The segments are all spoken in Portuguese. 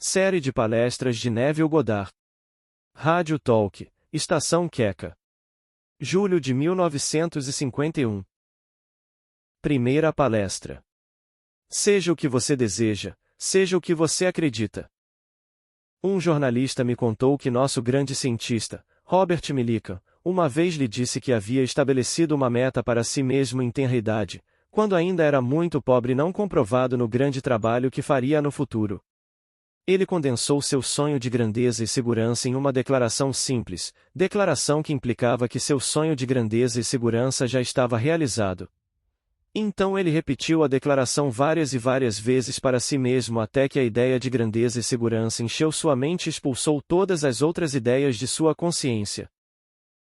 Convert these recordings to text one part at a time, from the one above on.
Série de palestras de Neville Goddard. Rádio Talk, Estação Queca. Julho de 1951. Primeira palestra. Seja o que você deseja, seja o que você acredita. Um jornalista me contou que nosso grande cientista, Robert Millikan, uma vez lhe disse que havia estabelecido uma meta para si mesmo em tenra idade, quando ainda era muito pobre, não comprovado no grande trabalho que faria no futuro. Ele condensou seu sonho de grandeza e segurança em uma declaração simples, declaração que implicava que seu sonho de grandeza e segurança já estava realizado. Então ele repetiu a declaração várias e várias vezes para si mesmo até que a ideia de grandeza e segurança encheu sua mente e expulsou todas as outras ideias de sua consciência.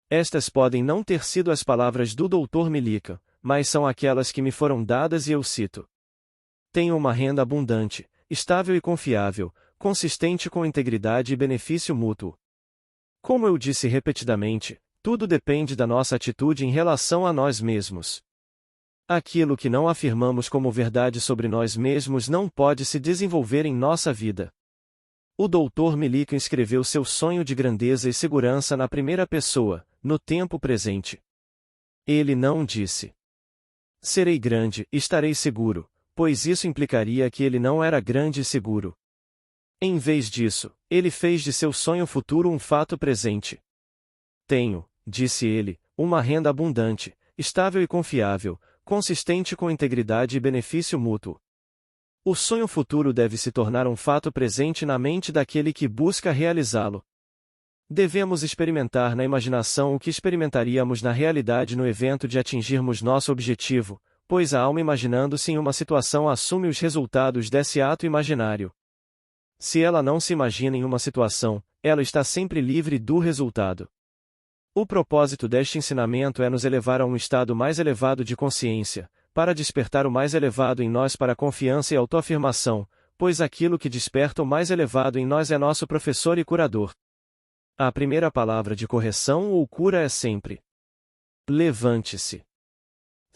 Estas podem não ter sido as palavras do Dr. Millikan, mas são aquelas que me foram dadas e eu cito. Tenho uma renda abundante, estável e confiável, consistente com integridade e benefício mútuo. Como eu disse repetidamente, tudo depende da nossa atitude em relação a nós mesmos. Aquilo que não afirmamos como verdade sobre nós mesmos não pode se desenvolver em nossa vida. O Dr. Millikan escreveu seu sonho de grandeza e segurança na primeira pessoa, no tempo presente. Ele não disse: serei grande, estarei seguro, pois isso implicaria que ele não era grande e seguro. Em vez disso, ele fez de seu sonho futuro um fato presente. Tenho, disse ele, uma renda abundante, estável e confiável, consistente com integridade e benefício mútuo. O sonho futuro deve se tornar um fato presente na mente daquele que busca realizá-lo. Devemos experimentar na imaginação o que experimentaríamos na realidade no evento de atingirmos nosso objetivo, pois a alma imaginando-se em uma situação assume os resultados desse ato imaginário. Se ela não se imagina em uma situação, ela está sempre livre do resultado. O propósito deste ensinamento é nos elevar a um estado mais elevado de consciência, para despertar o mais elevado em nós para a confiança e autoafirmação, pois aquilo que desperta o mais elevado em nós é nosso professor e curador. A primeira palavra de correção ou cura é sempre: levante-se.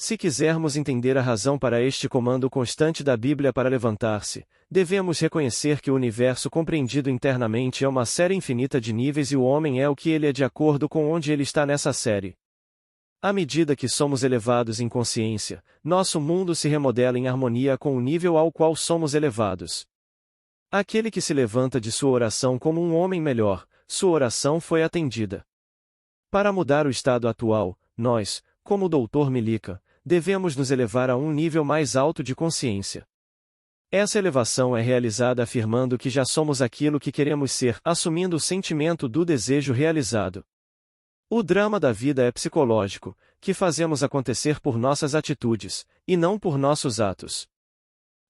Se quisermos entender a razão para este comando constante da Bíblia para levantar-se, devemos reconhecer que o universo compreendido internamente é uma série infinita de níveis e o homem é o que ele é de acordo com onde ele está nessa série. À medida que somos elevados em consciência, nosso mundo se remodela em harmonia com o nível ao qual somos elevados. Aquele que se levanta de sua oração como um homem melhor, sua oração foi atendida. Para mudar o estado atual, nós, como o Dr. Millikan, devemos nos elevar a um nível mais alto de consciência. Essa elevação é realizada afirmando que já somos aquilo que queremos ser, assumindo o sentimento do desejo realizado. O drama da vida é psicológico, que fazemos acontecer por nossas atitudes, e não por nossos atos.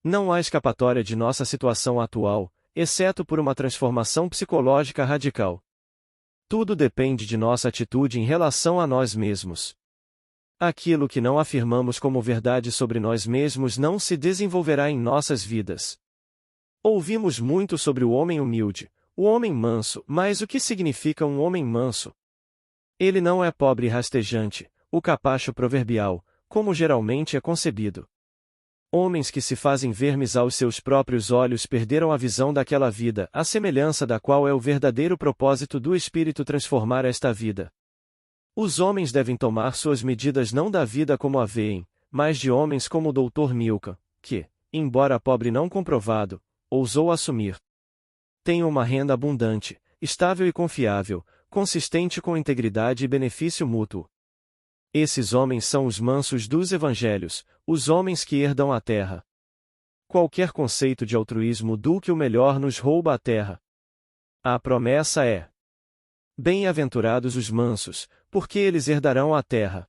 Não há escapatória de nossa situação atual, exceto por uma transformação psicológica radical. Tudo depende de nossa atitude em relação a nós mesmos. Aquilo que não afirmamos como verdade sobre nós mesmos não se desenvolverá em nossas vidas. Ouvimos muito sobre o homem humilde, o homem manso, mas o que significa um homem manso? Ele não é pobre e rastejante, o capacho proverbial, como geralmente é concebido. Homens que se fazem vermes aos seus próprios olhos perderam a visão daquela vida, a semelhança da qual é o verdadeiro propósito do Espírito transformar esta vida. Os homens devem tomar suas medidas não da vida como a veem, mas de homens como o Dr. Millikan, que, embora pobre não comprovado, ousou assumir. Tenho uma renda abundante, estável e confiável, consistente com integridade e benefício mútuo. Esses homens são os mansos dos evangelhos, os homens que herdam a terra. Qualquer conceito de altruísmo do que o melhor nos rouba a terra. A promessa é: bem-aventurados os mansos, porque eles herdarão a terra.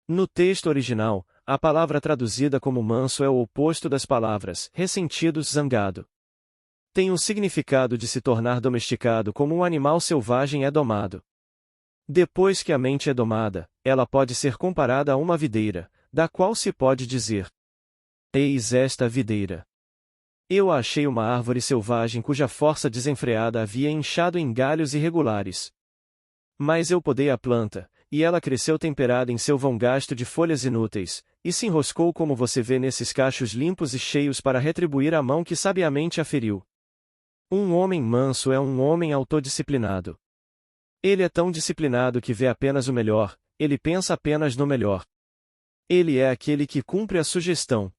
No texto original, a palavra traduzida como manso é o oposto das palavras ressentido, zangado. Tem o significado de se tornar domesticado como um animal selvagem é domado. Depois que a mente é domada, ela pode ser comparada a uma videira, da qual se pode dizer: eis esta videira. Eu achei uma árvore selvagem cuja força desenfreada havia inchado em galhos irregulares. Mas eu podei a planta, e ela cresceu temperada em seu vão gasto de folhas inúteis, e se enroscou como você vê nesses cachos limpos e cheios para retribuir a mão que sabiamente a feriu. Um homem manso é um homem autodisciplinado. Ele é tão disciplinado que vê apenas o melhor, ele pensa apenas no melhor. Ele é aquele que cumpre a sugestão.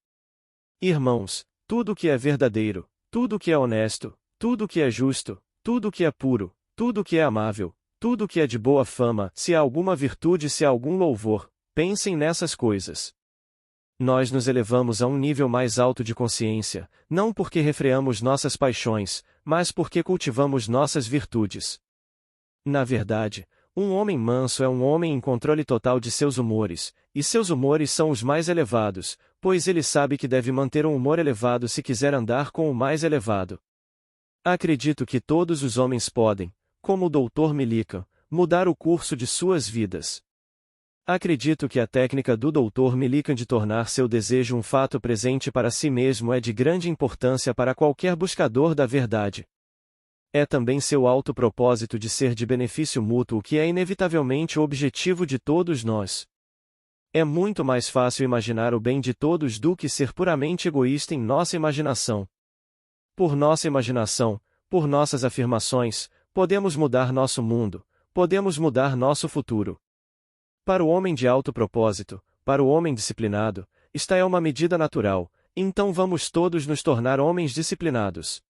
Irmãos, tudo que é verdadeiro, tudo que é honesto, tudo que é justo, tudo que é puro, tudo que é amável, tudo que é de boa fama, se há alguma virtude, se há algum louvor, pensem nessas coisas. Nós nos elevamos a um nível mais alto de consciência, não porque refreamos nossas paixões, mas porque cultivamos nossas virtudes. Na verdade, um homem manso é um homem em controle total de seus humores, e seus humores são os mais elevados, pois ele sabe que deve manter um humor elevado se quiser andar com o mais elevado. Acredito que todos os homens podem, como o Dr. Millikan, mudar o curso de suas vidas. Acredito que a técnica do Dr. Millikan de tornar seu desejo um fato presente para si mesmo é de grande importância para qualquer buscador da verdade. É também seu alto propósito de ser de benefício mútuo que é inevitavelmente o objetivo de todos nós. É muito mais fácil imaginar o bem de todos do que ser puramente egoísta em nossa imaginação. Por nossa imaginação, por nossas afirmações, podemos mudar nosso mundo, podemos mudar nosso futuro. Para o homem de alto propósito, para o homem disciplinado, esta é uma medida natural, então vamos todos nos tornar homens disciplinados.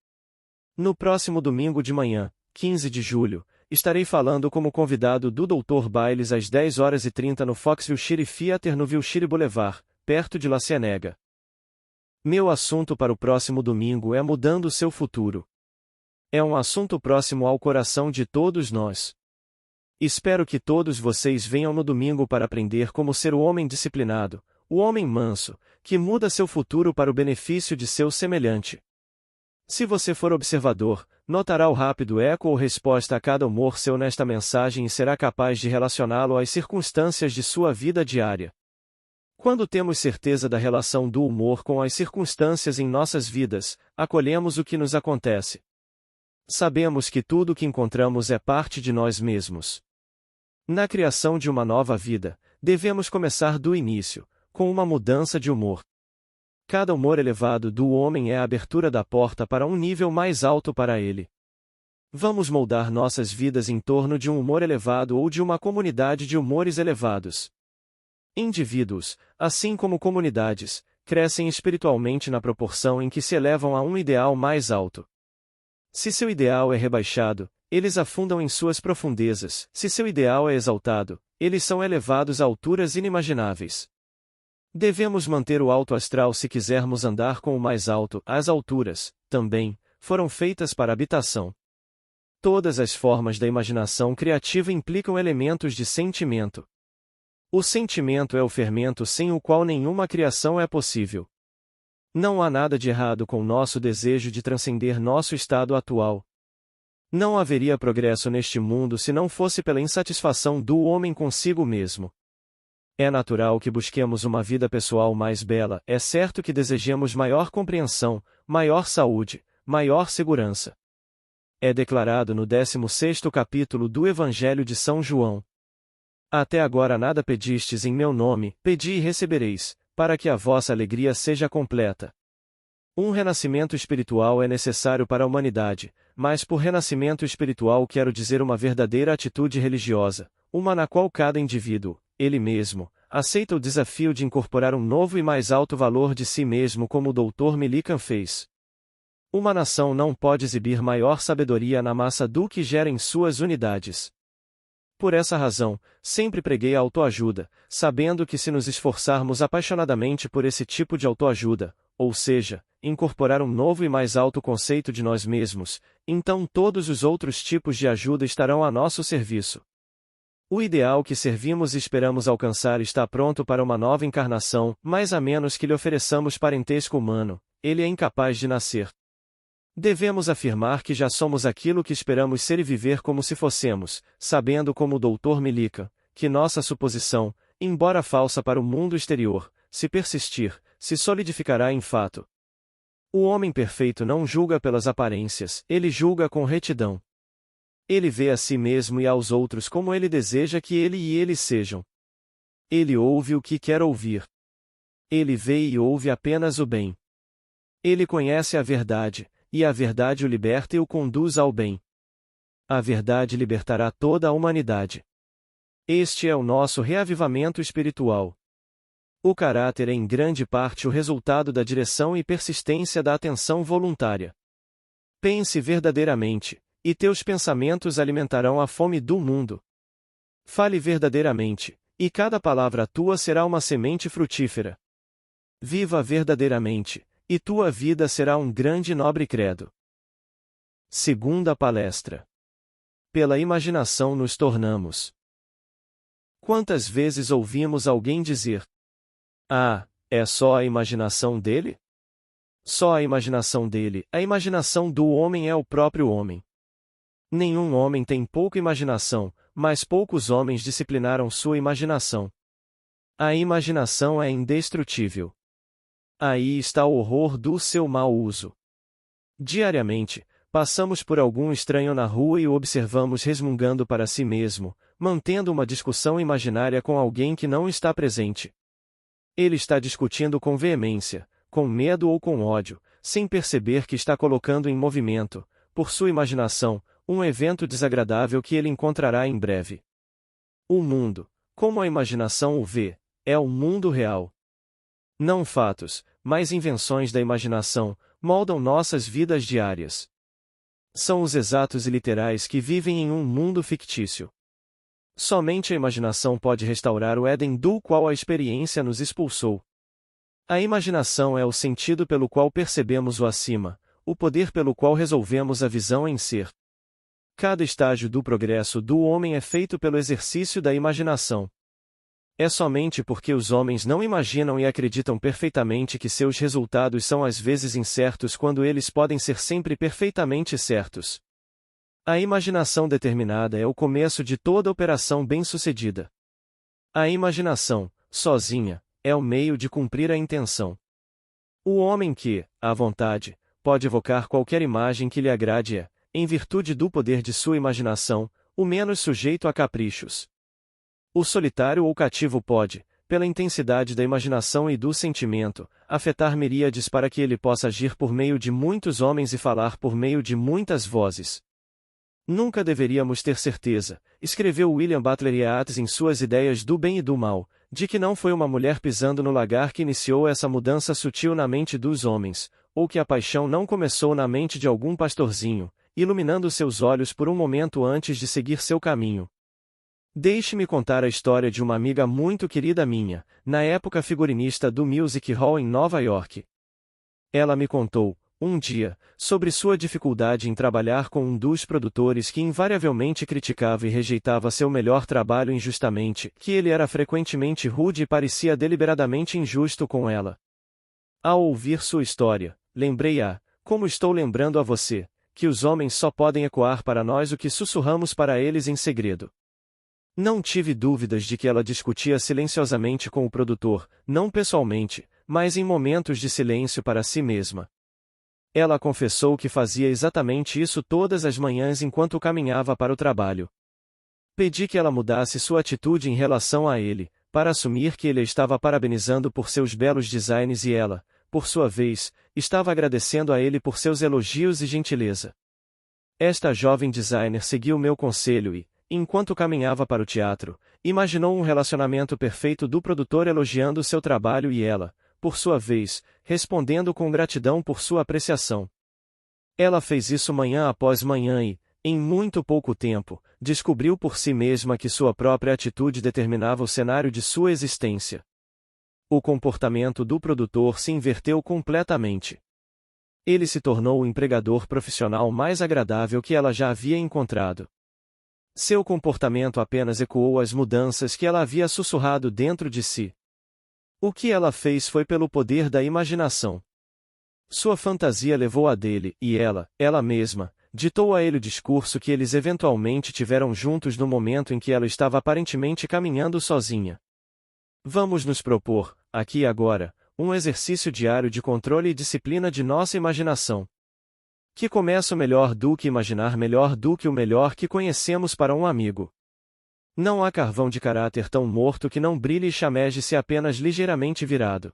No próximo domingo de manhã, 15 de julho, estarei falando como convidado do Dr. Bailes às 10h30 no Foxville City Theater no Wilshire Boulevard, perto de La Cienega. Meu assunto para o próximo domingo é mudando seu futuro. É um assunto próximo ao coração de todos nós. Espero que todos vocês venham no domingo para aprender como ser o homem disciplinado, o homem manso, que muda seu futuro para o benefício de seu semelhante. Se você for observador, notará o rápido eco ou resposta a cada humor seu nesta mensagem e será capaz de relacioná-lo às circunstâncias de sua vida diária. Quando temos certeza da relação do humor com as circunstâncias em nossas vidas, acolhemos o que nos acontece. Sabemos que tudo o que encontramos é parte de nós mesmos. Na criação de uma nova vida, devemos começar do início, com uma mudança de humor. Cada humor elevado do homem é a abertura da porta para um nível mais alto para ele. Vamos moldar nossas vidas em torno de um humor elevado ou de uma comunidade de humores elevados. Indivíduos, assim como comunidades, crescem espiritualmente na proporção em que se elevam a um ideal mais alto. Se seu ideal é rebaixado, eles afundam em suas profundezas. Se seu ideal é exaltado, eles são elevados a alturas inimagináveis. Devemos manter o alto astral se quisermos andar com o mais alto. As alturas, também, foram feitas para habitação. Todas as formas da imaginação criativa implicam elementos de sentimento. O sentimento é o fermento sem o qual nenhuma criação é possível. Não há nada de errado com nosso desejo de transcender nosso estado atual. Não haveria progresso neste mundo se não fosse pela insatisfação do homem consigo mesmo. É natural que busquemos uma vida pessoal mais bela, é certo que desejemos maior compreensão, maior saúde, maior segurança. É declarado no 16º capítulo do Evangelho de São João. Até agora nada pedistes em meu nome, pedi e recebereis, para que a vossa alegria seja completa. Um renascimento espiritual é necessário para a humanidade, mas por renascimento espiritual quero dizer uma verdadeira atitude religiosa, uma na qual cada indivíduo, ele mesmo, aceita o desafio de incorporar um novo e mais alto valor de si mesmo como o Dr. Millikan fez. Uma nação não pode exibir maior sabedoria na massa do que gera em suas unidades. Por essa razão, sempre preguei a autoajuda, sabendo que se nos esforçarmos apaixonadamente por esse tipo de autoajuda, ou seja, incorporar um novo e mais alto conceito de nós mesmos, então todos os outros tipos de ajuda estarão a nosso serviço. O ideal que servimos e esperamos alcançar está pronto para uma nova encarnação, mas a menos que lhe ofereçamos parentesco humano, ele é incapaz de nascer. Devemos afirmar que já somos aquilo que esperamos ser e viver como se fossemos, sabendo como o Dr. Millikan, que nossa suposição, embora falsa para o mundo exterior, se persistir, se solidificará em fato. O homem perfeito não julga pelas aparências, ele julga com retidão. Ele vê a si mesmo e aos outros como ele deseja que ele e eles sejam. Ele ouve o que quer ouvir. Ele vê e ouve apenas o bem. Ele conhece a verdade, e a verdade o liberta e o conduz ao bem. A verdade libertará toda a humanidade. Este é o nosso reavivamento espiritual. O caráter é em grande parte o resultado da direção e persistência da atenção voluntária. Pense verdadeiramente, e teus pensamentos alimentarão a fome do mundo. Fale verdadeiramente, e cada palavra tua será uma semente frutífera. Viva verdadeiramente, e tua vida será um grande e nobre credo. Segunda palestra. Pela imaginação nos tornamos. Quantas vezes ouvimos alguém dizer: "Ah, é só a imaginação dele?" Só a imaginação dele, a imaginação do homem é o próprio homem. Nenhum homem tem pouca imaginação, mas poucos homens disciplinaram sua imaginação. A imaginação é indestrutível. Aí está o horror do seu mau uso. Diariamente, passamos por algum estranho na rua e o observamos resmungando para si mesmo, mantendo uma discussão imaginária com alguém que não está presente. Ele está discutindo com veemência, com medo ou com ódio, sem perceber que está colocando em movimento, por sua imaginação, um evento desagradável que ele encontrará em breve. O mundo, como a imaginação o vê, é o mundo real. Não fatos, mas invenções da imaginação, moldam nossas vidas diárias. São os exatos e literais que vivem em um mundo fictício. Somente a imaginação pode restaurar o Éden do qual a experiência nos expulsou. A imaginação é o sentido pelo qual percebemos o acima, o poder pelo qual resolvemos a visão em ser. Cada estágio do progresso do homem é feito pelo exercício da imaginação. É somente porque os homens não imaginam e acreditam perfeitamente que seus resultados são às vezes incertos quando eles podem ser sempre perfeitamente certos. A imaginação determinada é o começo de toda operação bem-sucedida. A imaginação, sozinha, é o meio de cumprir a intenção. O homem que, à vontade, pode evocar qualquer imagem que lhe agrade é, em virtude do poder de sua imaginação, o menos sujeito a caprichos. O solitário ou cativo pode, pela intensidade da imaginação e do sentimento, afetar miríades para que ele possa agir por meio de muitos homens e falar por meio de muitas vozes. Nunca deveríamos ter certeza, escreveu William Butler Yeats em suas Ideias do Bem e do Mal, de que não foi uma mulher pisando no lagar que iniciou essa mudança sutil na mente dos homens, ou que a paixão não começou na mente de algum pastorzinho, iluminando seus olhos por um momento antes de seguir seu caminho. Deixe-me contar a história de uma amiga muito querida minha, na época figurinista do Music Hall em Nova York. Ela me contou, um dia, sobre sua dificuldade em trabalhar com um dos produtores que invariavelmente criticava e rejeitava seu melhor trabalho injustamente, que ele era frequentemente rude e parecia deliberadamente injusto com ela. Ao ouvir sua história, lembrei-a, como estou lembrando a você, que os homens só podem ecoar para nós o que sussurramos para eles em segredo. Não tive dúvidas de que ela discutia silenciosamente com o produtor, não pessoalmente, mas em momentos de silêncio para si mesma. Ela confessou que fazia exatamente isso todas as manhãs enquanto caminhava para o trabalho. Pedi que ela mudasse sua atitude em relação a ele, para assumir que ele a estava parabenizando por seus belos designs e ela, por sua vez, estava agradecendo a ele por seus elogios e gentileza. Esta jovem designer seguiu meu conselho e, enquanto caminhava para o teatro, imaginou um relacionamento perfeito do produtor elogiando seu trabalho e ela, por sua vez, respondendo com gratidão por sua apreciação. Ela fez isso manhã após manhã e, em muito pouco tempo, descobriu por si mesma que sua própria atitude determinava o cenário de sua existência. O comportamento do produtor se inverteu completamente. Ele se tornou o empregador profissional mais agradável que ela já havia encontrado. Seu comportamento apenas ecoou as mudanças que ela havia sussurrado dentro de si. O que ela fez foi pelo poder da imaginação. Sua fantasia levou a dele, e ela mesma, ditou a ele o discurso que eles eventualmente tiveram juntos no momento em que ela estava aparentemente caminhando sozinha. Vamos nos propor, aqui e agora, um exercício diário de controle e disciplina de nossa imaginação. Que começo melhor do que imaginar melhor do que o melhor que conhecemos para um amigo. Não há carvão de caráter tão morto que não brilhe e chameje-se apenas ligeiramente virado.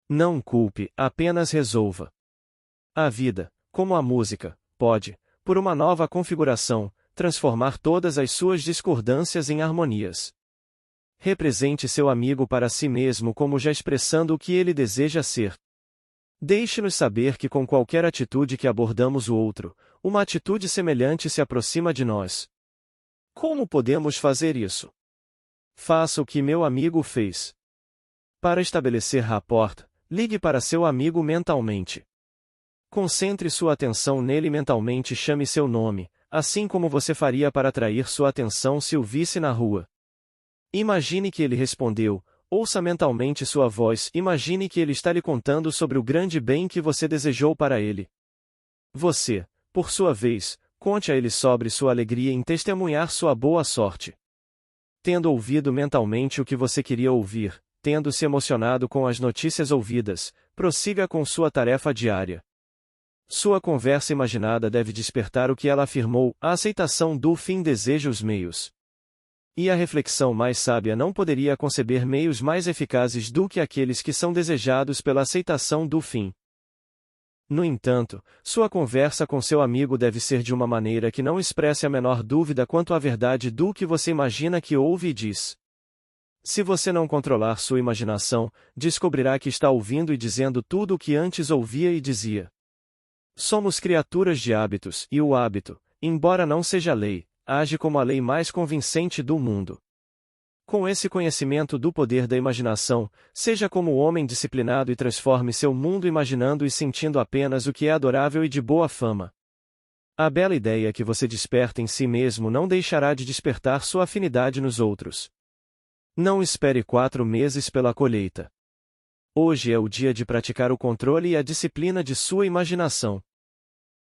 Não culpe, apenas resolva. A vida, como a música, pode, por uma nova configuração, transformar todas as suas discordâncias em harmonias. Represente seu amigo para si mesmo como já expressando o que ele deseja ser. Deixe-nos saber que com qualquer atitude que abordamos o outro, uma atitude semelhante se aproxima de nós. Como podemos fazer isso? Faça o que meu amigo fez. Para estabelecer rapport, ligue para seu amigo mentalmente. Concentre sua atenção nele mentalmente e chame seu nome, assim como você faria para atrair sua atenção se o visse na rua. Imagine que ele respondeu, ouça mentalmente sua voz, imagine que ele está lhe contando sobre o grande bem que você desejou para ele. Você, por sua vez, conte a ele sobre sua alegria em testemunhar sua boa sorte. Tendo ouvido mentalmente o que você queria ouvir, tendo se emocionado com as notícias ouvidas, prossiga com sua tarefa diária. Sua conversa imaginada deve despertar o que ela afirmou, a aceitação do fim deseja os meios. E a reflexão mais sábia não poderia conceber meios mais eficazes do que aqueles que são desejados pela aceitação do fim. No entanto, sua conversa com seu amigo deve ser de uma maneira que não expresse a menor dúvida quanto à verdade do que você imagina que ouve e diz. Se você não controlar sua imaginação, descobrirá que está ouvindo e dizendo tudo o que antes ouvia e dizia. Somos criaturas de hábitos, e o hábito, embora não seja lei, age como a lei mais convincente do mundo. Com esse conhecimento do poder da imaginação, seja como o homem disciplinado e transforme seu mundo imaginando e sentindo apenas o que é adorável e de boa fama. A bela ideia que você desperta em si mesmo não deixará de despertar sua afinidade nos outros. Não espere 4 meses pela colheita. Hoje é o dia de praticar o controle e a disciplina de sua imaginação.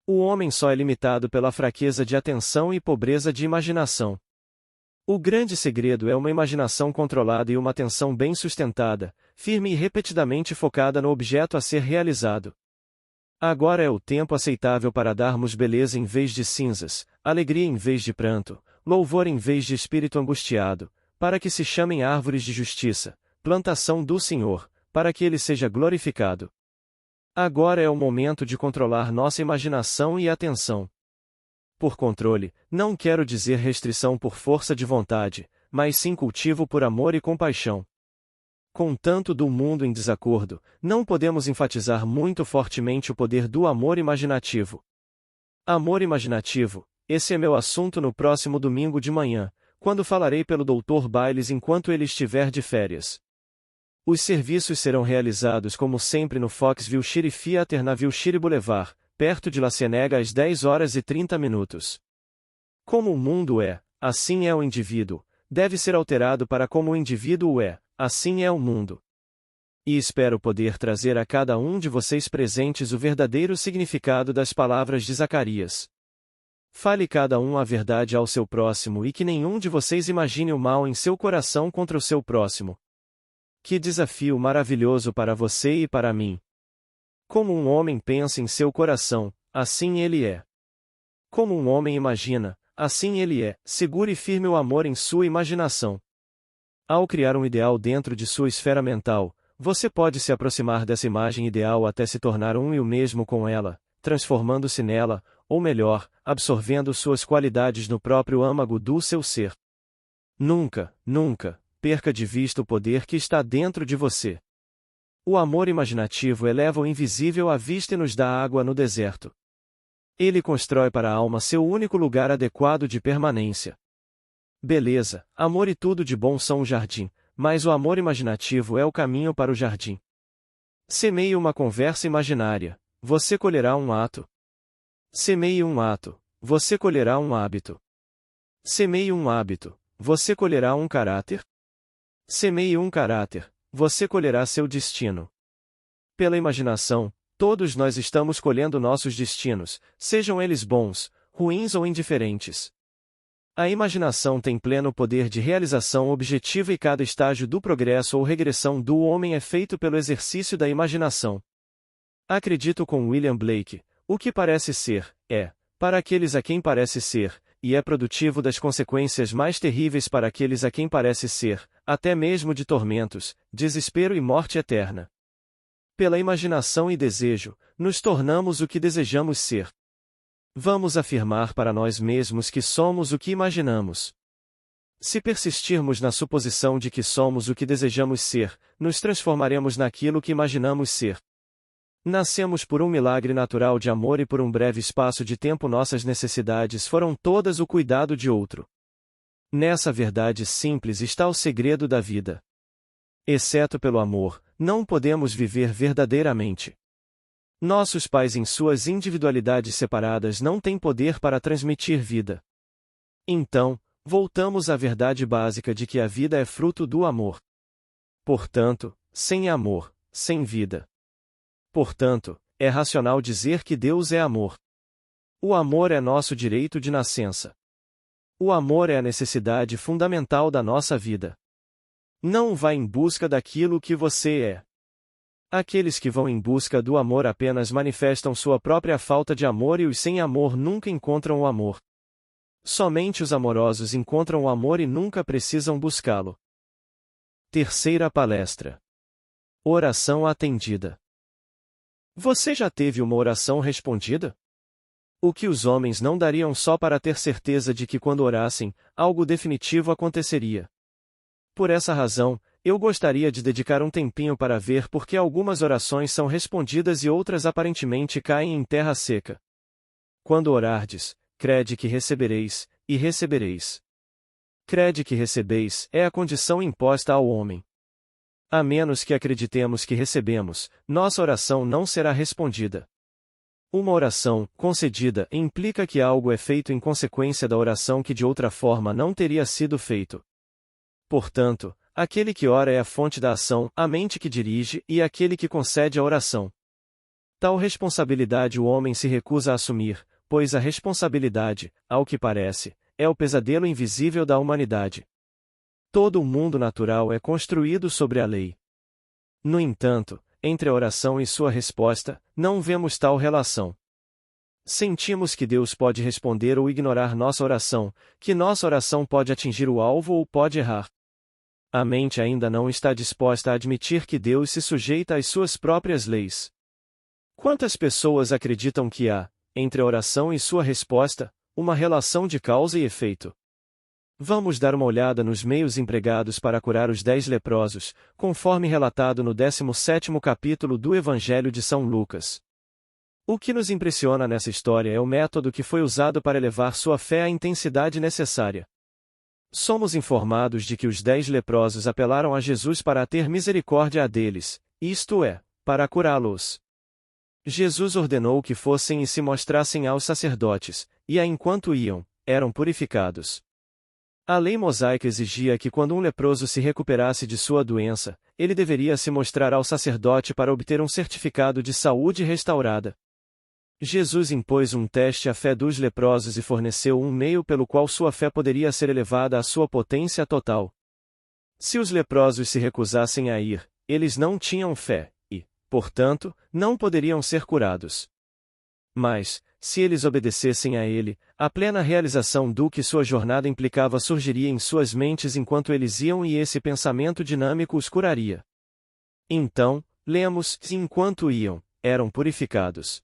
O homem só é limitado pela fraqueza de atenção e pobreza de imaginação. O grande segredo é uma imaginação controlada e uma atenção bem sustentada, firme e repetidamente focada no objeto a ser realizado. Agora é o tempo aceitável para darmos beleza em vez de cinzas, alegria em vez de pranto, louvor em vez de espírito angustiado, para que se chamem árvores de justiça, plantação do Senhor, para que ele seja glorificado. Agora é o momento de controlar nossa imaginação e atenção. Por controle, não quero dizer restrição por força de vontade, mas sim cultivo por amor e compaixão. Com tanto do mundo em desacordo, não podemos enfatizar muito fortemente o poder do amor imaginativo. Amor imaginativo, esse é meu assunto no próximo domingo de manhã, quando falarei pelo Dr. Bailes enquanto ele estiver de férias. Os serviços serão realizados como sempre no Foxville Shire Theater na Wilshire Boulevard, perto de La Cienega às 10h30. Como o mundo é, assim é o indivíduo, deve ser alterado para como o indivíduo é, assim é o mundo. E espero poder trazer a cada um de vocês presentes o verdadeiro significado das palavras de Zacarias. Fale cada um a verdade ao seu próximo e que nenhum de vocês imagine o mal em seu coração contra o seu próximo. Que desafio maravilhoso para você e para mim! Como um homem pensa em seu coração, assim ele é. Como um homem imagina, assim ele é. Segure firme o amor em sua imaginação. Ao criar um ideal dentro de sua esfera mental, você pode se aproximar dessa imagem ideal até se tornar um e o mesmo com ela, transformando-se nela, ou melhor, absorvendo suas qualidades no próprio âmago do seu ser. Nunca, nunca, perca de vista o poder que está dentro de você. O amor imaginativo eleva o invisível à vista e nos dá água no deserto. Ele constrói para a alma seu único lugar adequado de permanência. Beleza, amor e tudo de bom são o jardim, mas o amor imaginativo é o caminho para o jardim. Semeie uma conversa imaginária, você colherá um ato. Semeie um ato, você colherá um hábito. Semeie um hábito, você colherá um caráter. Semeie um caráter, você colherá seu destino. Pela imaginação, todos nós estamos colhendo nossos destinos, sejam eles bons, ruins ou indiferentes. A imaginação tem pleno poder de realização objetiva e cada estágio do progresso ou regressão do homem é feito pelo exercício da imaginação. Acredito com William Blake, o que parece ser, é, para aqueles a quem parece ser, e é produtivo das consequências mais terríveis para aqueles a quem parece ser, até mesmo de tormentos, desespero e morte eterna. Pela imaginação e desejo, nos tornamos o que desejamos ser. Vamos afirmar para nós mesmos que somos o que imaginamos. Se persistirmos na suposição de que somos o que desejamos ser, nos transformaremos naquilo que imaginamos ser. Nascemos por um milagre natural de amor e por um breve espaço de tempo nossas necessidades foram todas o cuidado de outro. Nessa verdade simples está o segredo da vida. Exceto pelo amor, não podemos viver verdadeiramente. Nossos pais em suas individualidades separadas não têm poder para transmitir vida. Então, voltamos à verdade básica de que a vida é fruto do amor. Portanto, sem amor, sem vida. Portanto, é racional dizer que Deus é amor. O amor é nosso direito de nascença. O amor é a necessidade fundamental da nossa vida. Não vá em busca daquilo que você é. Aqueles que vão em busca do amor apenas manifestam sua própria falta de amor e os sem amor nunca encontram o amor. Somente os amorosos encontram o amor e nunca precisam buscá-lo. Terceira palestra. Oração atendida. Você já teve uma oração respondida? O que os homens não dariam só para ter certeza de que quando orassem, algo definitivo aconteceria. Por essa razão, eu gostaria de dedicar um tempinho para ver por que algumas orações são respondidas e outras aparentemente caem em terra seca. Quando orardes, crede que recebereis, e recebereis. Crede que recebeis é a condição imposta ao homem. A menos que acreditemos que recebemos, nossa oração não será respondida. Uma oração concedida implica que algo é feito em consequência da oração que de outra forma não teria sido feito. Portanto, aquele que ora é a fonte da ação, a mente que dirige e aquele que concede a oração. Tal responsabilidade o homem se recusa a assumir, pois a responsabilidade, ao que parece, é o pesadelo invisível da humanidade. Todo o mundo natural é construído sobre a lei. No entanto, entre a oração e sua resposta, não vemos tal relação. Sentimos que Deus pode responder ou ignorar nossa oração, que nossa oração pode atingir o alvo ou pode errar. A mente ainda não está disposta a admitir que Deus se sujeita às suas próprias leis. Quantas pessoas acreditam que há, entre a oração e sua resposta, uma relação de causa e efeito? Vamos dar uma olhada nos meios empregados para curar os 10 leprosos, conforme relatado no 17º capítulo do Evangelho de São Lucas. O que nos impressiona nessa história é o método que foi usado para elevar sua fé à intensidade necessária. Somos informados de que os 10 leprosos apelaram a Jesus para ter misericórdia deles, isto é, para curá-los. Jesus ordenou que fossem e se mostrassem aos sacerdotes, e enquanto iam, eram purificados. A lei mosaica exigia que quando um leproso se recuperasse de sua doença, ele deveria se mostrar ao sacerdote para obter um certificado de saúde restaurada. Jesus impôs um teste à fé dos leprosos e forneceu um meio pelo qual sua fé poderia ser elevada à sua potência total. Se os leprosos se recusassem a ir, eles não tinham fé, e, portanto, não poderiam ser curados. Mas, se eles obedecessem a ele, a plena realização do que sua jornada implicava surgiria em suas mentes enquanto eles iam e esse pensamento dinâmico os curaria. Então, lemos, enquanto iam, eram purificados.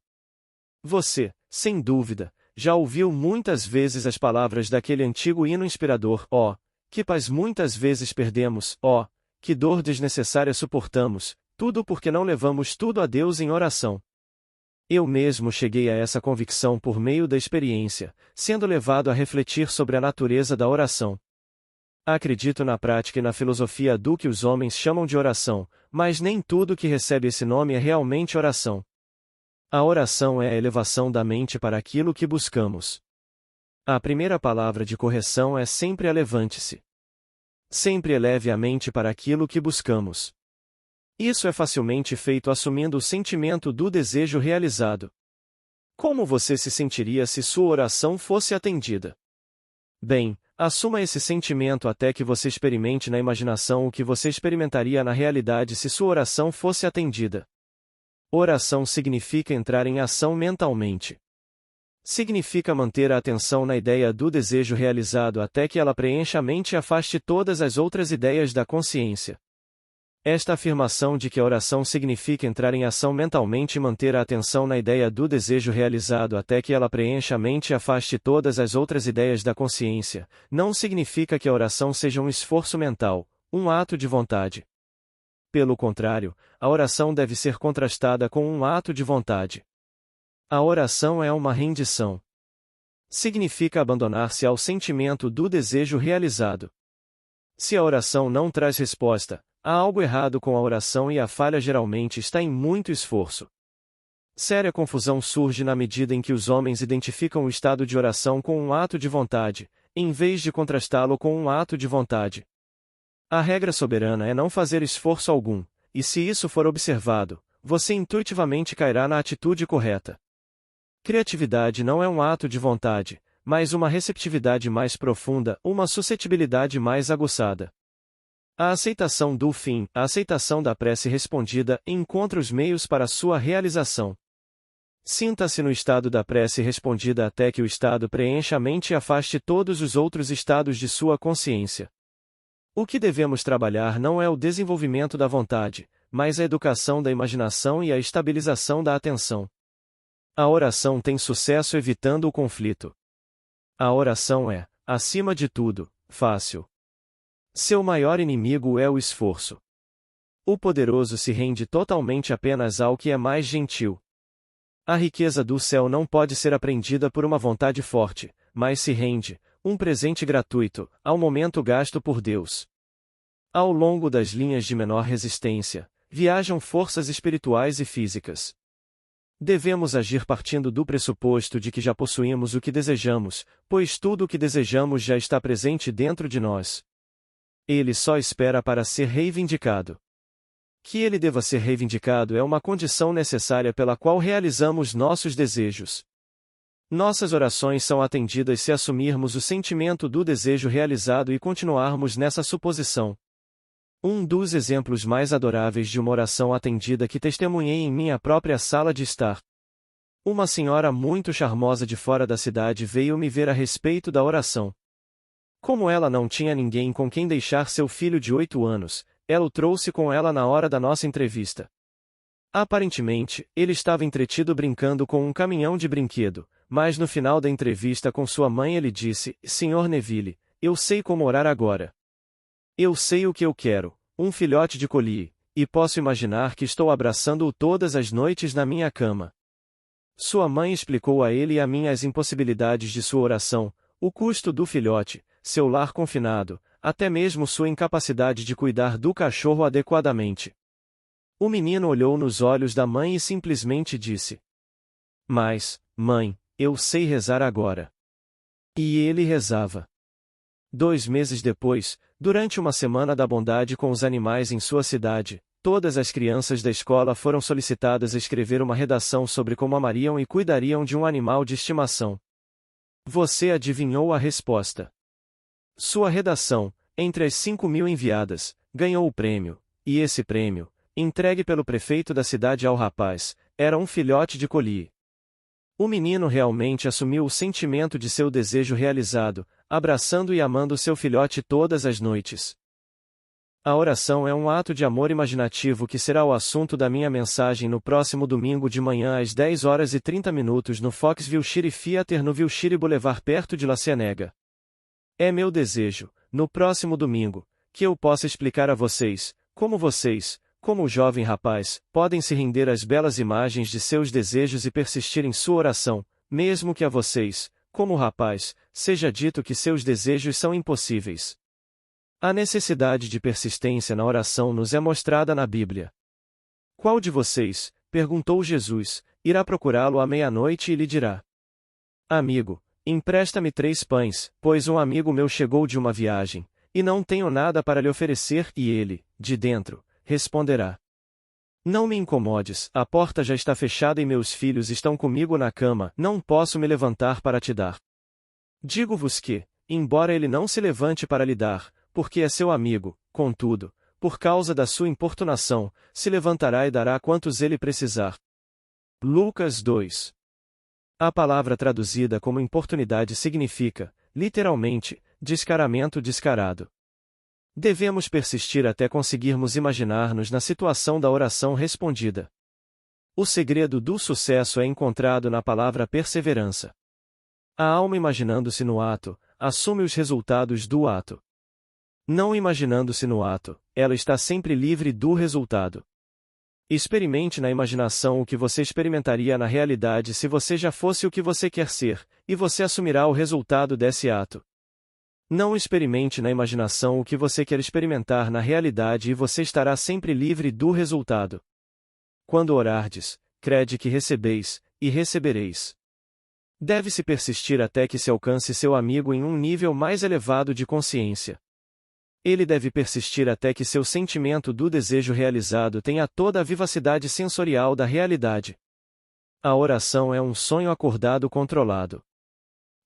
Você, sem dúvida, já ouviu muitas vezes as palavras daquele antigo hino inspirador: ó, que paz muitas vezes perdemos, ó, que dor desnecessária suportamos, tudo porque não levamos tudo a Deus em oração. Eu mesmo cheguei a essa convicção por meio da experiência, sendo levado a refletir sobre a natureza da oração. Acredito na prática e na filosofia do que os homens chamam de oração, mas nem tudo que recebe esse nome é realmente oração. A oração é a elevação da mente para aquilo que buscamos. A primeira palavra de correção é sempre levante-se. Sempre eleve a mente para aquilo que buscamos. Isso é facilmente feito assumindo o sentimento do desejo realizado. Como você se sentiria se sua oração fosse atendida? Bem, assuma esse sentimento até que você experimente na imaginação o que você experimentaria na realidade se sua oração fosse atendida. Oração significa entrar em ação mentalmente. Significa manter a atenção na ideia do desejo realizado até que ela preencha a mente e afaste todas as outras ideias da consciência. Esta afirmação de que a oração significa entrar em ação mentalmente e manter a atenção na ideia do desejo realizado até que ela preencha a mente e afaste todas as outras ideias da consciência, não significa que a oração seja um esforço mental, um ato de vontade. Pelo contrário, a oração deve ser contrastada com um ato de vontade. A oração é uma rendição. Significa abandonar-se ao sentimento do desejo realizado. Se a oração não traz resposta, há algo errado com a oração e a falha geralmente está em muito esforço. Séria confusão surge na medida em que os homens identificam o estado de oração com um ato de vontade, em vez de contrastá-lo com um ato de vontade. A regra soberana é não fazer esforço algum, e se isso for observado, você intuitivamente cairá na atitude correta. Criatividade não é um ato de vontade, mas uma receptividade mais profunda, uma suscetibilidade mais aguçada. A aceitação do fim, a aceitação da prece respondida, encontra os meios para sua realização. Sinta-se no estado da prece respondida até que o estado preencha a mente e afaste todos os outros estados de sua consciência. O que devemos trabalhar não é o desenvolvimento da vontade, mas a educação da imaginação e a estabilização da atenção. A oração tem sucesso evitando o conflito. A oração é, acima de tudo, fácil. Seu maior inimigo é o esforço. O poderoso se rende totalmente apenas ao que é mais gentil. A riqueza do céu não pode ser apreendida por uma vontade forte, mas se rende, um presente gratuito, ao momento gasto por Deus. Ao longo das linhas de menor resistência, viajam forças espirituais e físicas. Devemos agir partindo do pressuposto de que já possuímos o que desejamos, pois tudo o que desejamos já está presente dentro de nós. Ele só espera para ser reivindicado. Que ele deva ser reivindicado é uma condição necessária pela qual realizamos nossos desejos. Nossas orações são atendidas se assumirmos o sentimento do desejo realizado e continuarmos nessa suposição. Um dos exemplos mais adoráveis de uma oração atendida que testemunhei em minha própria sala de estar. Uma senhora muito charmosa de fora da cidade veio me ver a respeito da oração. Como ela não tinha ninguém com quem deixar seu filho de 8 anos, ela o trouxe com ela na hora da nossa entrevista. Aparentemente, ele estava entretido brincando com um caminhão de brinquedo, mas no final da entrevista com sua mãe ele disse: Sr. Neville, eu sei como orar agora. Eu sei o que eu quero, um filhote de collie, e posso imaginar que estou abraçando-o todas as noites na minha cama. Sua mãe explicou a ele e a mim as impossibilidades de sua oração, o custo do filhote, seu lar confinado, até mesmo sua incapacidade de cuidar do cachorro adequadamente. O menino olhou nos olhos da mãe e simplesmente disse: Mas, mãe, eu sei rezar agora. E ele rezava. 2 meses depois, durante uma semana da bondade com os animais em sua cidade, todas as crianças da escola foram solicitadas a escrever uma redação sobre como amariam e cuidariam de um animal de estimação. Você adivinhou a resposta. Sua redação, entre as 5.000 enviadas, ganhou o prêmio, e esse prêmio, entregue pelo prefeito da cidade ao rapaz, era um filhote de collie. O menino realmente assumiu o sentimento de seu desejo realizado, abraçando e amando seu filhote todas as noites. A oração é um ato de amor imaginativo que será o assunto da minha mensagem no próximo domingo de manhã às 10h30 no Foxville City Theater no Wilshire Boulevard perto de La Cienega. É meu desejo, no próximo domingo, que eu possa explicar a vocês, como o jovem rapaz, podem se render às belas imagens de seus desejos e persistir em sua oração, mesmo que a vocês, como o rapaz, seja dito que seus desejos são impossíveis. A necessidade de persistência na oração nos é mostrada na Bíblia. Qual de vocês, perguntou Jesus, irá procurá-lo à meia-noite e lhe dirá: Amigo, empresta-me 3 pães, pois um amigo meu chegou de uma viagem, e não tenho nada para lhe oferecer, e ele, de dentro, responderá: Não me incomodes, a porta já está fechada e meus filhos estão comigo na cama, não posso me levantar para te dar. Digo-vos que, embora ele não se levante para lhe dar, porque é seu amigo, contudo, por causa da sua importunação, se levantará e dará quantos ele precisar. Lucas 2. A palavra traduzida como importunidade significa, literalmente, descaramento descarado. Devemos persistir até conseguirmos imaginar-nos na situação da oração respondida. O segredo do sucesso é encontrado na palavra perseverança. A alma, imaginando-se no ato, assume os resultados do ato. Não imaginando-se no ato, ela está sempre livre do resultado. Experimente na imaginação o que você experimentaria na realidade se você já fosse o que você quer ser, e você assumirá o resultado desse ato. Não experimente na imaginação o que você quer experimentar na realidade e você estará sempre livre do resultado. Quando orardes, crede que recebeis, e recebereis. Deve-se persistir até que se alcance seu amigo em um nível mais elevado de consciência. Ele deve persistir até que seu sentimento do desejo realizado tenha toda a vivacidade sensorial da realidade. A oração é um sonho acordado controlado.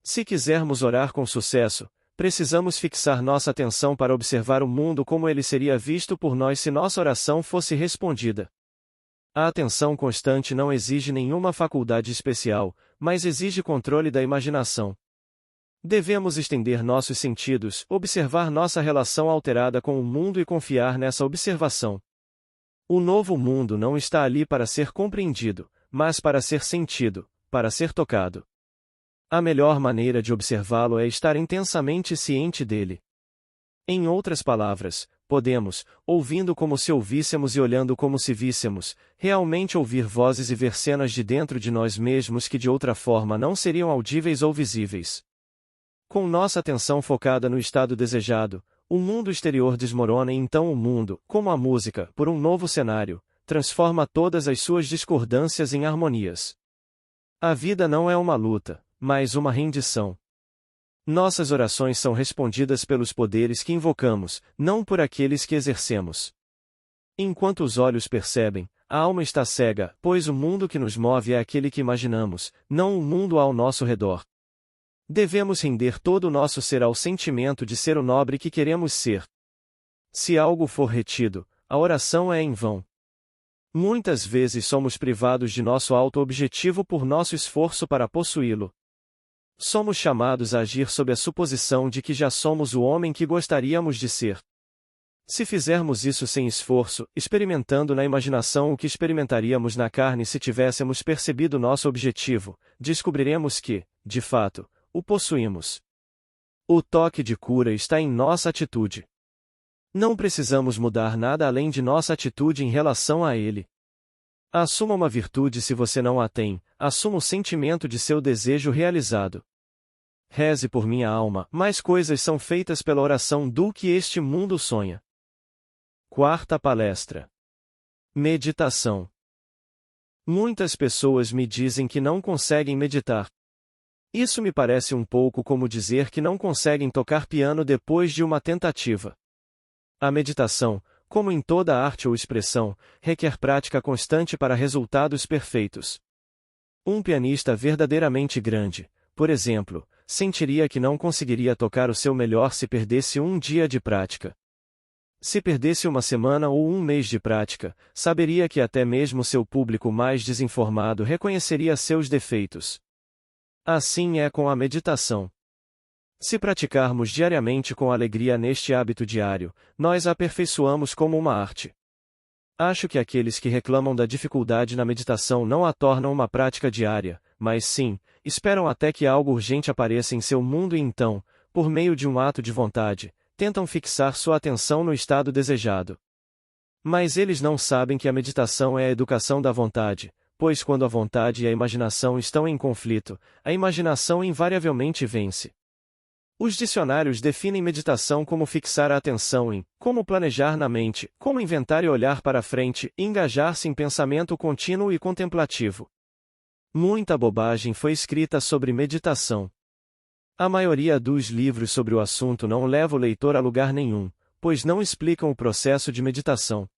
Se quisermos orar com sucesso, precisamos fixar nossa atenção para observar o mundo como ele seria visto por nós se nossa oração fosse respondida. A atenção constante não exige nenhuma faculdade especial, mas exige controle da imaginação. Devemos estender nossos sentidos, observar nossa relação alterada com o mundo e confiar nessa observação. O novo mundo não está ali para ser compreendido, mas para ser sentido, para ser tocado. A melhor maneira de observá-lo é estar intensamente ciente dele. Em outras palavras, podemos, ouvindo como se ouvíssemos e olhando como se víssemos, realmente ouvir vozes e ver cenas de dentro de nós mesmos que de outra forma não seriam audíveis ou visíveis. Com nossa atenção focada no estado desejado, o mundo exterior desmorona e então o mundo, como a música, por um novo cenário, transforma todas as suas discordâncias em harmonias. A vida não é uma luta, mas uma rendição. Nossas orações são respondidas pelos poderes que invocamos, não por aqueles que exercemos. Enquanto os olhos percebem, a alma está cega, pois o mundo que nos move é aquele que imaginamos, não o mundo ao nosso redor. Devemos render todo o nosso ser ao sentimento de ser o nobre que queremos ser. Se algo for retido, a oração é em vão. Muitas vezes somos privados de nosso alto objetivo por nosso esforço para possuí-lo. Somos chamados a agir sob a suposição de que já somos o homem que gostaríamos de ser. Se fizermos isso sem esforço, experimentando na imaginação o que experimentaríamos na carne se tivéssemos percebido nosso objetivo, descobriremos que, de fato, o possuímos. O toque de cura está em nossa atitude. Não precisamos mudar nada além de nossa atitude em relação a ele. Assuma uma virtude se você não a tem, assuma o sentimento de seu desejo realizado. Reze por minha alma, mais coisas são feitas pela oração do que este mundo sonha. Quarta palestra. Meditação. Muitas pessoas me dizem que não conseguem meditar. Isso me parece um pouco como dizer que não conseguem tocar piano depois de uma tentativa. A meditação, como em toda arte ou expressão, requer prática constante para resultados perfeitos. Um pianista verdadeiramente grande, por exemplo, sentiria que não conseguiria tocar o seu melhor se perdesse um dia de prática. Se perdesse uma semana ou um mês de prática, saberia que até mesmo seu público mais desinformado reconheceria seus defeitos. Assim é com a meditação. Se praticarmos diariamente com alegria neste hábito diário, nós a aperfeiçoamos como uma arte. Acho que aqueles que reclamam da dificuldade na meditação não a tornam uma prática diária, mas sim, esperam até que algo urgente apareça em seu mundo e então, por meio de um ato de vontade, tentam fixar sua atenção no estado desejado. Mas eles não sabem que a meditação é a educação da vontade, pois quando a vontade e a imaginação estão em conflito, a imaginação invariavelmente vence. Os dicionários definem meditação como fixar a atenção em, como planejar na mente, como inventar e olhar para frente, e engajar-se em pensamento contínuo e contemplativo. Muita bobagem foi escrita sobre meditação. A maioria dos livros sobre o assunto não leva o leitor a lugar nenhum, pois não explicam o processo de meditação.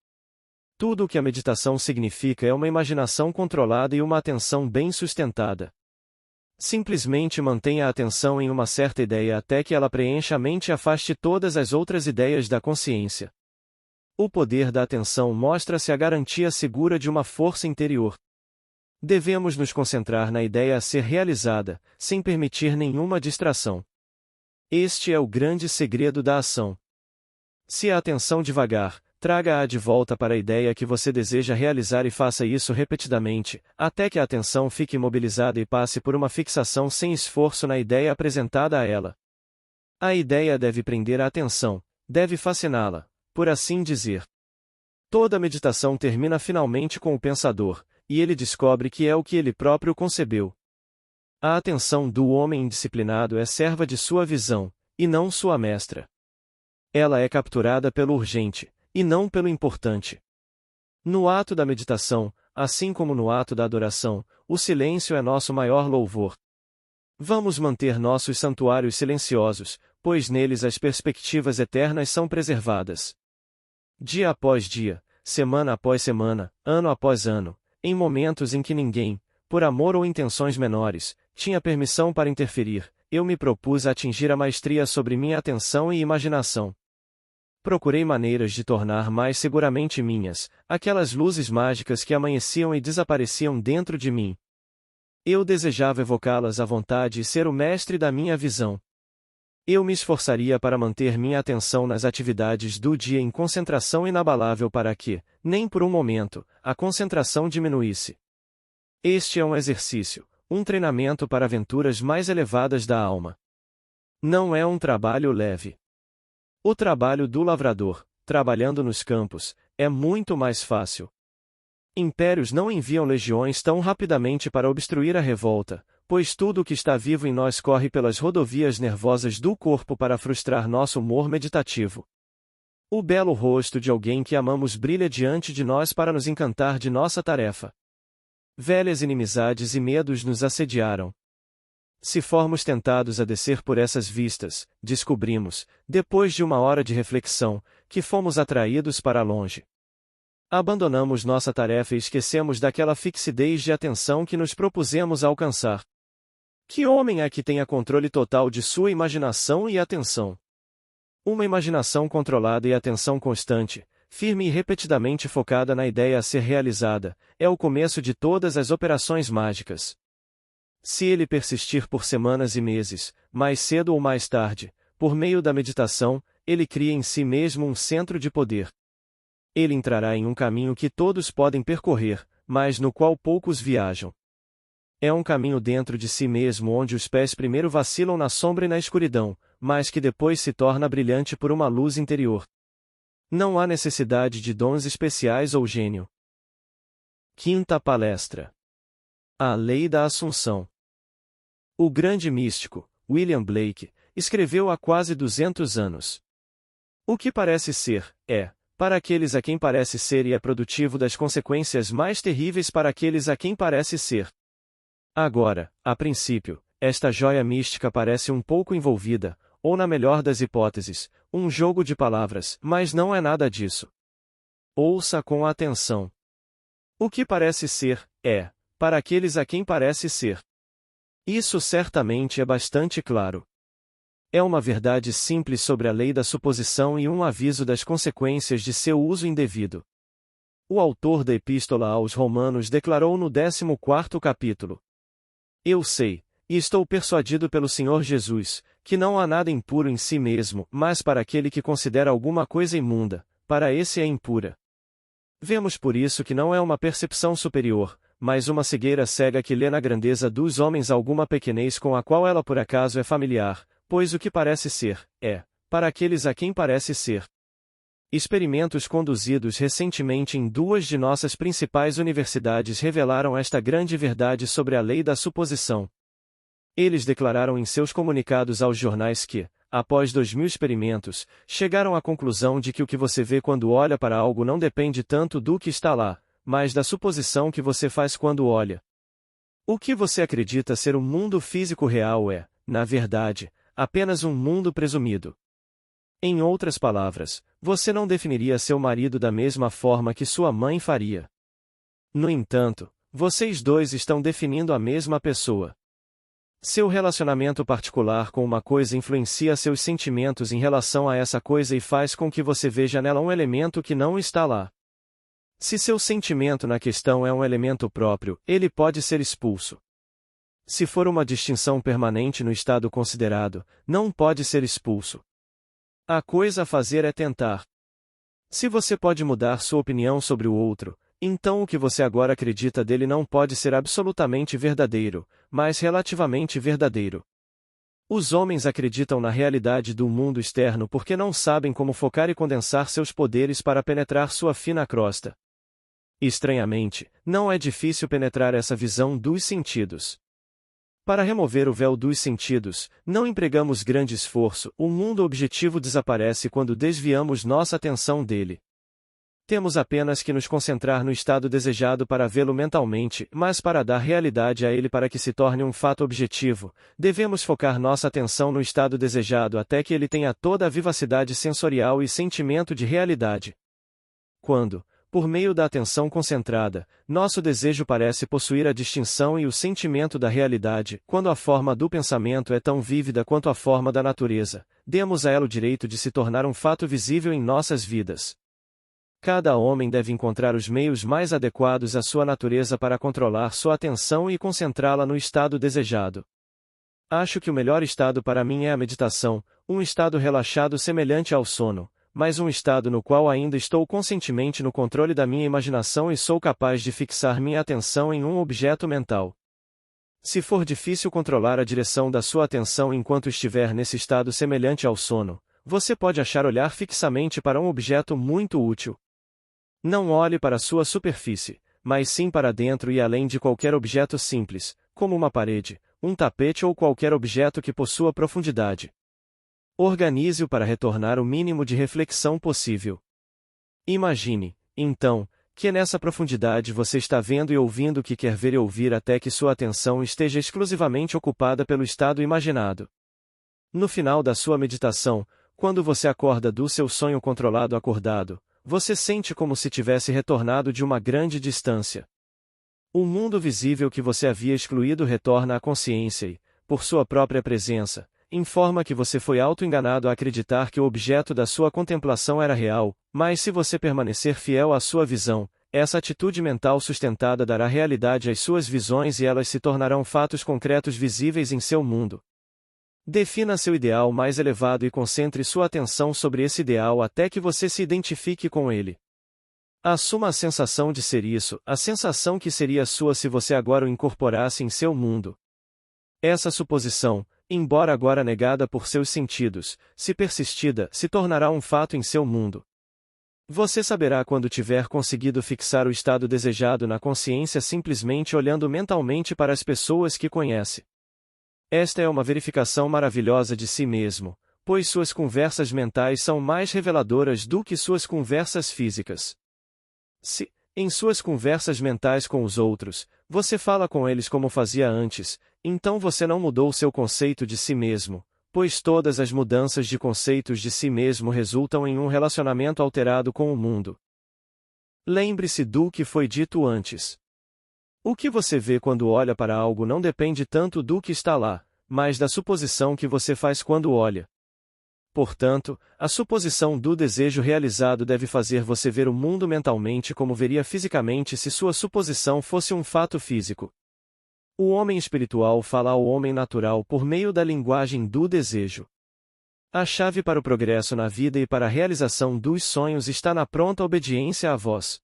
Tudo o que a meditação significa é uma imaginação controlada e uma atenção bem sustentada. Simplesmente mantenha a atenção em uma certa ideia até que ela preencha a mente e afaste todas as outras ideias da consciência. O poder da atenção mostra-se a garantia segura de uma força interior. Devemos nos concentrar na ideia a ser realizada, sem permitir nenhuma distração. Este é o grande segredo da ação. Se a atenção devagar, traga-a de volta para a ideia que você deseja realizar e faça isso repetidamente, até que a atenção fique imobilizada e passe por uma fixação sem esforço na ideia apresentada a ela. A ideia deve prender a atenção, deve fasciná-la, por assim dizer. Toda meditação termina finalmente com o pensador, e ele descobre que é o que ele próprio concebeu. A atenção do homem indisciplinado é serva de sua visão, e não sua mestra. Ela é capturada pelo urgente, e não pelo importante. No ato da meditação, assim como no ato da adoração, o silêncio é nosso maior louvor. Vamos manter nossos santuários silenciosos, pois neles as perspectivas eternas são preservadas. Dia após dia, semana após semana, ano após ano, em momentos em que ninguém, por amor ou intenções menores, tinha permissão para interferir, eu me propus a atingir a maestria sobre minha atenção e imaginação. Procurei maneiras de tornar mais seguramente minhas, aquelas luzes mágicas que amanheciam e desapareciam dentro de mim. Eu desejava evocá-las à vontade e ser o mestre da minha visão. Eu me esforçaria para manter minha atenção nas atividades do dia em concentração inabalável para que, nem por um momento, a concentração diminuísse. Este é um exercício, um treinamento para aventuras mais elevadas da alma. Não é um trabalho leve. O trabalho do lavrador, trabalhando nos campos, é muito mais fácil. Impérios não enviam legiões tão rapidamente para obstruir a revolta, pois tudo o que está vivo em nós corre pelas rodovias nervosas do corpo para frustrar nosso humor meditativo. O belo rosto de alguém que amamos brilha diante de nós para nos encantar de nossa tarefa. Velhas inimizades e medos nos assediaram. Se formos tentados a descer por essas vistas, descobrimos, depois de uma hora de reflexão, que fomos atraídos para longe. Abandonamos nossa tarefa e esquecemos daquela fixidez de atenção que nos propusemos alcançar. Que homem é que tenha controle total de sua imaginação e atenção? Uma imaginação controlada e atenção constante, firme e repetidamente focada na ideia a ser realizada, é o começo de todas as operações mágicas. Se ele persistir por semanas e meses, mais cedo ou mais tarde, por meio da meditação, ele cria em si mesmo um centro de poder. Ele entrará em um caminho que todos podem percorrer, mas no qual poucos viajam. É um caminho dentro de si mesmo onde os pés primeiro vacilam na sombra e na escuridão, mas que depois se torna brilhante por uma luz interior. Não há necessidade de dons especiais ou gênio. Quinta palestra. A Lei da Assunção. O grande místico, William Blake, escreveu há quase 200 anos. O que parece ser, é, para aqueles a quem parece ser e é produtivo das consequências mais terríveis para aqueles a quem parece ser. Agora, a princípio, esta joia mística parece um pouco envolvida, ou na melhor das hipóteses, um jogo de palavras, mas não é nada disso. Ouça com atenção. O que parece ser, é, para aqueles a quem parece ser. Isso certamente é bastante claro. É uma verdade simples sobre a lei da suposição e um aviso das consequências de seu uso indevido. O autor da Epístola aos Romanos declarou no 14º capítulo: Eu sei, e estou persuadido pelo Senhor Jesus, que não há nada impuro em si mesmo, mas para aquele que considera alguma coisa imunda, para esse é impura. Vemos por isso que não é uma percepção superior, mas uma cegueira cega que lê na grandeza dos homens alguma pequenez com a qual ela por acaso é familiar, pois o que parece ser, é, para aqueles a quem parece ser. Experimentos conduzidos recentemente em duas de nossas principais universidades revelaram esta grande verdade sobre a lei da suposição. Eles declararam em seus comunicados aos jornais que, após 2000 experimentos, chegaram à conclusão de que o que você vê quando olha para algo não depende tanto do que está lá, mas da suposição que você faz quando olha. O que você acredita ser um mundo físico real é, na verdade, apenas um mundo presumido. Em outras palavras, você não definiria seu marido da mesma forma que sua mãe faria. No entanto, vocês dois estão definindo a mesma pessoa. Seu relacionamento particular com uma coisa influencia seus sentimentos em relação a essa coisa e faz com que você veja nela um elemento que não está lá. Se seu sentimento na questão é um elemento próprio, ele pode ser expulso. Se for uma distinção permanente no estado considerado, não pode ser expulso. A coisa a fazer é tentar. Se você pode mudar sua opinião sobre o outro, então o que você agora acredita dele não pode ser absolutamente verdadeiro, mas relativamente verdadeiro. Os homens acreditam na realidade do mundo externo porque não sabem como focar e condensar seus poderes para penetrar sua fina crosta. Estranhamente, não é difícil penetrar essa visão dos sentidos. Para remover o véu dos sentidos, não empregamos grande esforço, o mundo objetivo desaparece quando desviamos nossa atenção dele. Temos apenas que nos concentrar no estado desejado para vê-lo mentalmente, mas para dar realidade a ele para que se torne um fato objetivo, devemos focar nossa atenção no estado desejado até que ele tenha toda a vivacidade sensorial e sentimento de realidade. Quando, por meio da atenção concentrada, nosso desejo parece possuir a distinção e o sentimento da realidade, quando a forma do pensamento é tão vívida quanto a forma da natureza, demos a ela o direito de se tornar um fato visível em nossas vidas. Cada homem deve encontrar os meios mais adequados à sua natureza para controlar sua atenção e concentrá-la no estado desejado. Acho que o melhor estado para mim é a meditação, um estado relaxado semelhante ao sono, mas um estado no qual ainda estou conscientemente no controle da minha imaginação e sou capaz de fixar minha atenção em um objeto mental. Se for difícil controlar a direção da sua atenção enquanto estiver nesse estado semelhante ao sono, você pode achar olhar fixamente para um objeto muito útil. Não olhe para sua superfície, mas sim para dentro e além de qualquer objeto simples, como uma parede, um tapete ou qualquer objeto que possua profundidade. Organize-o para retornar o mínimo de reflexão possível. Imagine, então, que nessa profundidade você está vendo e ouvindo o que quer ver e ouvir até que sua atenção esteja exclusivamente ocupada pelo estado imaginado. No final da sua meditação, quando você acorda do seu sonho controlado acordado, você sente como se tivesse retornado de uma grande distância. O mundo visível que você havia excluído retorna à consciência e, por sua própria presença, informa que você foi auto-enganado a acreditar que o objeto da sua contemplação era real, mas se você permanecer fiel à sua visão, essa atitude mental sustentada dará realidade às suas visões e elas se tornarão fatos concretos visíveis em seu mundo. Defina seu ideal mais elevado e concentre sua atenção sobre esse ideal até que você se identifique com ele. Assuma a sensação de ser isso, a sensação que seria sua se você agora o incorporasse em seu mundo. Essa suposição, embora agora negada por seus sentidos, se persistida, se tornará um fato em seu mundo. Você saberá quando tiver conseguido fixar o estado desejado na consciência simplesmente olhando mentalmente para as pessoas que conhece. Esta é uma verificação maravilhosa de si mesmo, pois suas conversas mentais são mais reveladoras do que suas conversas físicas. Se, em suas conversas mentais com os outros, você fala com eles como fazia antes, então você não mudou seu conceito de si mesmo, pois todas as mudanças de conceitos de si mesmo resultam em um relacionamento alterado com o mundo. Lembre-se do que foi dito antes. O que você vê quando olha para algo não depende tanto do que está lá, mas da suposição que você faz quando olha. Portanto, a suposição do desejo realizado deve fazer você ver o mundo mentalmente como veria fisicamente se sua suposição fosse um fato físico. O homem espiritual fala ao homem natural por meio da linguagem do desejo. A chave para o progresso na vida e para a realização dos sonhos está na pronta obediência à voz.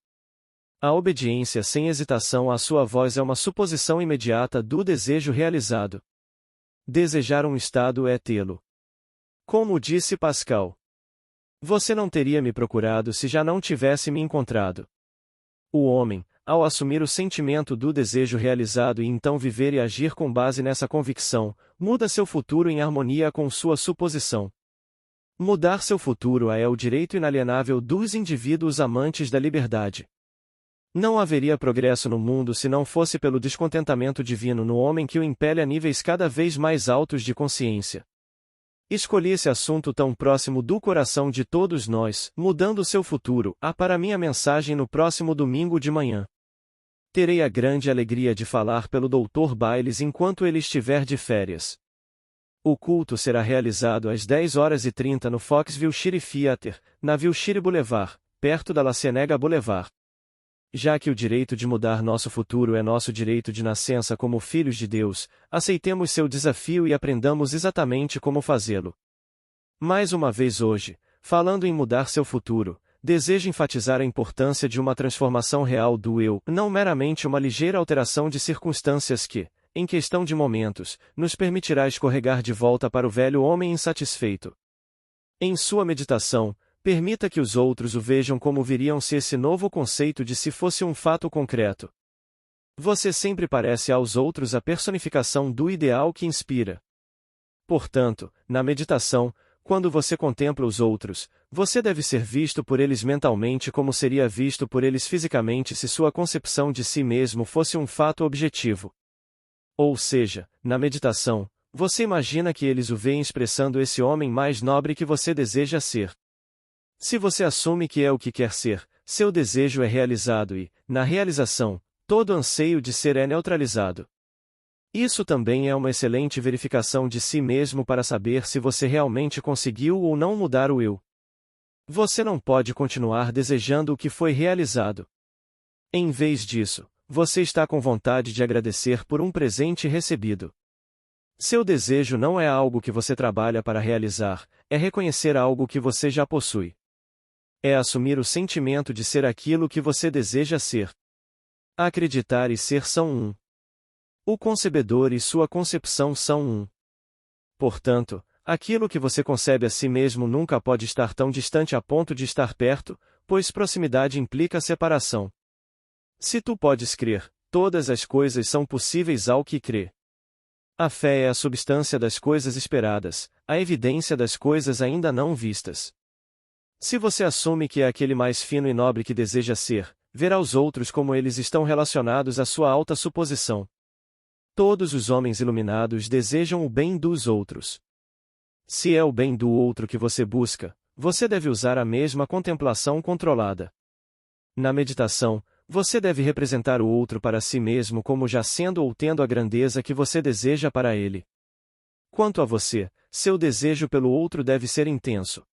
A obediência sem hesitação à sua voz é uma suposição imediata do desejo realizado. Desejar um estado é tê-lo. Como disse Pascal. Você não teria me procurado se já não tivesse me encontrado. O homem, ao assumir o sentimento do desejo realizado e então viver e agir com base nessa convicção, muda seu futuro em harmonia com sua suposição. Mudar seu futuro é o direito inalienável dos indivíduos amantes da liberdade. Não haveria progresso no mundo se não fosse pelo descontentamento divino no homem que o impele a níveis cada vez mais altos de consciência. Escolhi esse assunto tão próximo do coração de todos nós, mudando seu futuro, para minha mensagem no próximo domingo de manhã. Terei a grande alegria de falar pelo Dr. Bailes enquanto ele estiver de férias. O culto será realizado às 10h30 no Foxville City Theater, na Wilshire Boulevard, perto da La Cienega Boulevard. Já que o direito de mudar nosso futuro é nosso direito de nascença como filhos de Deus, aceitemos seu desafio e aprendamos exatamente como fazê-lo. Mais uma vez hoje, falando em mudar seu futuro, desejo enfatizar a importância de uma transformação real do eu, não meramente uma ligeira alteração de circunstâncias que, em questão de momentos, nos permitirá escorregar de volta para o velho homem insatisfeito. Em sua meditação, permita que os outros o vejam como viriam se esse novo conceito de si fosse um fato concreto. Você sempre parece aos outros a personificação do ideal que inspira. Portanto, na meditação, quando você contempla os outros, você deve ser visto por eles mentalmente como seria visto por eles fisicamente se sua concepção de si mesmo fosse um fato objetivo. Ou seja, na meditação, você imagina que eles o veem expressando esse homem mais nobre que você deseja ser. Se você assume que é o que quer ser, seu desejo é realizado e, na realização, todo anseio de ser é neutralizado. Isso também é uma excelente verificação de si mesmo para saber se você realmente conseguiu ou não mudar o eu. Você não pode continuar desejando o que foi realizado. Em vez disso, você está com vontade de agradecer por um presente recebido. Seu desejo não é algo que você trabalha para realizar, é reconhecer algo que você já possui. É assumir o sentimento de ser aquilo que você deseja ser. Acreditar e ser são um. O concebedor e sua concepção são um. Portanto, aquilo que você concebe a si mesmo nunca pode estar tão distante a ponto de estar perto, pois proximidade implica separação. Se tu podes crer, todas as coisas são possíveis ao que crê. A fé é a substância das coisas esperadas, a evidência das coisas ainda não vistas. Se você assume que é aquele mais fino e nobre que deseja ser, verá os outros como eles estão relacionados à sua alta suposição. Todos os homens iluminados desejam o bem dos outros. Se é o bem do outro que você busca, você deve usar a mesma contemplação controlada. Na meditação, você deve representar o outro para si mesmo como já sendo ou tendo a grandeza que você deseja para ele. Quanto a você, seu desejo pelo outro deve ser intenso.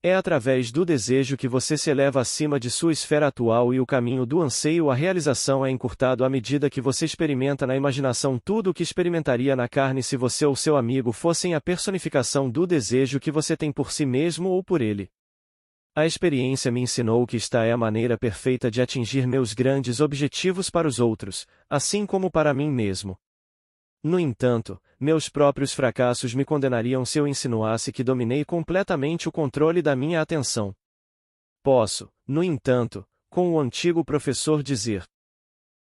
É através do desejo que você se eleva acima de sua esfera atual e o caminho do anseio à realização é encurtado à medida que você experimenta na imaginação tudo o que experimentaria na carne se você ou seu amigo fossem a personificação do desejo que você tem por si mesmo ou por ele. A experiência me ensinou que esta é a maneira perfeita de atingir meus grandes objetivos para os outros, assim como para mim mesmo. No entanto, meus próprios fracassos me condenariam se eu insinuasse que dominei completamente o controle da minha atenção. Posso, no entanto, com o antigo professor dizer: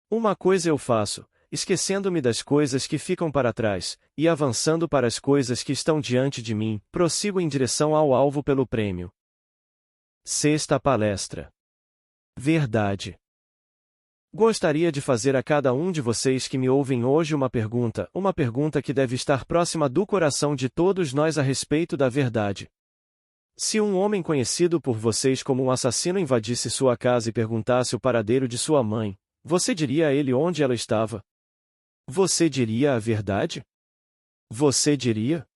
uma coisa eu faço, esquecendo-me das coisas que ficam para trás, e avançando para as coisas que estão diante de mim, prossigo em direção ao alvo pelo prêmio. Sexta palestra. Verdade. Gostaria de fazer a cada um de vocês que me ouvem hoje uma pergunta que deve estar próxima do coração de todos nós a respeito da verdade. Se um homem conhecido por vocês como um assassino invadisse sua casa e perguntasse o paradeiro de sua mãe, você diria a ele onde ela estava? Você diria a verdade? Você diria?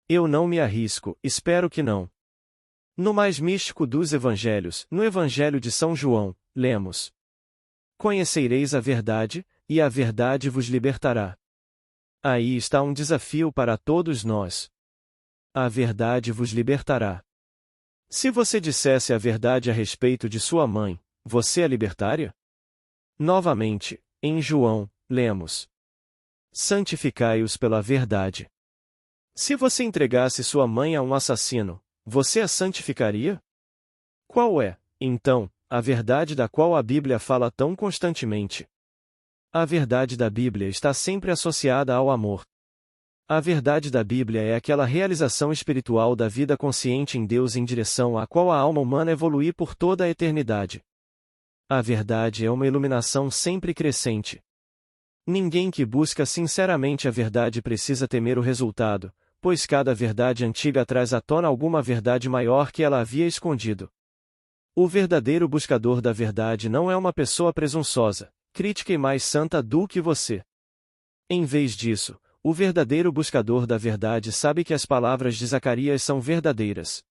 Eu não me arrisco, espero que não. No mais místico dos evangelhos, no Evangelho de São João, lemos: conhecereis a verdade, e a verdade vos libertará. Aí está um desafio para todos nós. A verdade vos libertará. Se você dissesse a verdade a respeito de sua mãe, você a libertaria? Novamente, em João, lemos: santificai-os pela verdade. Se você entregasse sua mãe a um assassino, você a santificaria? Qual é, então, a verdade da qual a Bíblia fala tão constantemente? A verdade da Bíblia está sempre associada ao amor. A verdade da Bíblia é aquela realização espiritual da vida consciente em Deus em direção à qual a alma humana evolui por toda a eternidade. A verdade é uma iluminação sempre crescente. Ninguém que busca sinceramente a verdade precisa temer o resultado, pois cada verdade antiga traz à tona alguma verdade maior que ela havia escondido. O verdadeiro buscador da verdade não é uma pessoa presunçosa, crítica e mais santa do que você. Em vez disso, o verdadeiro buscador da verdade sabe que as palavras de Zacarias são verdadeiras.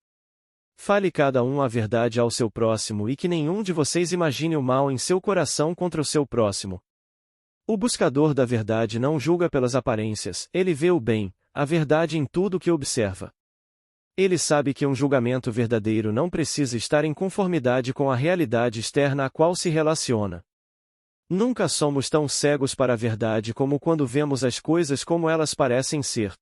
Fale cada um a verdade ao seu próximo e que nenhum de vocês imagine o mal em seu coração contra o seu próximo. O buscador da verdade não julga pelas aparências, ele vê o bem, a verdade em tudo que observa. Ele sabe que um julgamento verdadeiro não precisa estar em conformidade com a realidade externa a qual se relaciona. Nunca somos tão cegos para a verdade como quando vemos as coisas como elas parecem ser.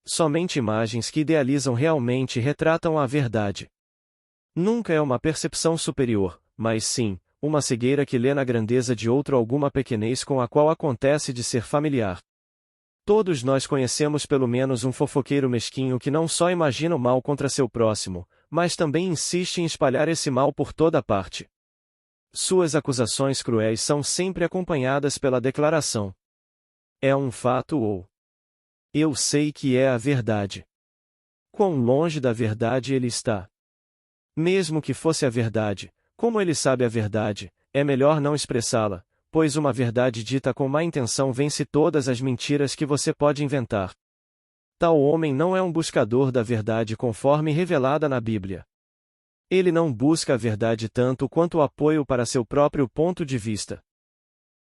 Somente imagens que idealizam realmente retratam a verdade. Nunca é uma percepção superior, mas sim, uma cegueira que lê na grandeza de outro alguma pequenez com a qual acontece de ser familiar. Todos nós conhecemos pelo menos um fofoqueiro mesquinho que não só imagina o mal contra seu próximo, mas também insiste em espalhar esse mal por toda parte. Suas acusações cruéis são sempre acompanhadas pela declaração: é um fato ou eu sei que é a verdade. Quão longe da verdade ele está. Mesmo que fosse a verdade, como ele sabe a verdade, é melhor não expressá-la, pois uma verdade dita com má intenção vence todas as mentiras que você pode inventar. Tal homem não é um buscador da verdade conforme revelada na Bíblia. Ele não busca a verdade tanto quanto o apoio para seu próprio ponto de vista.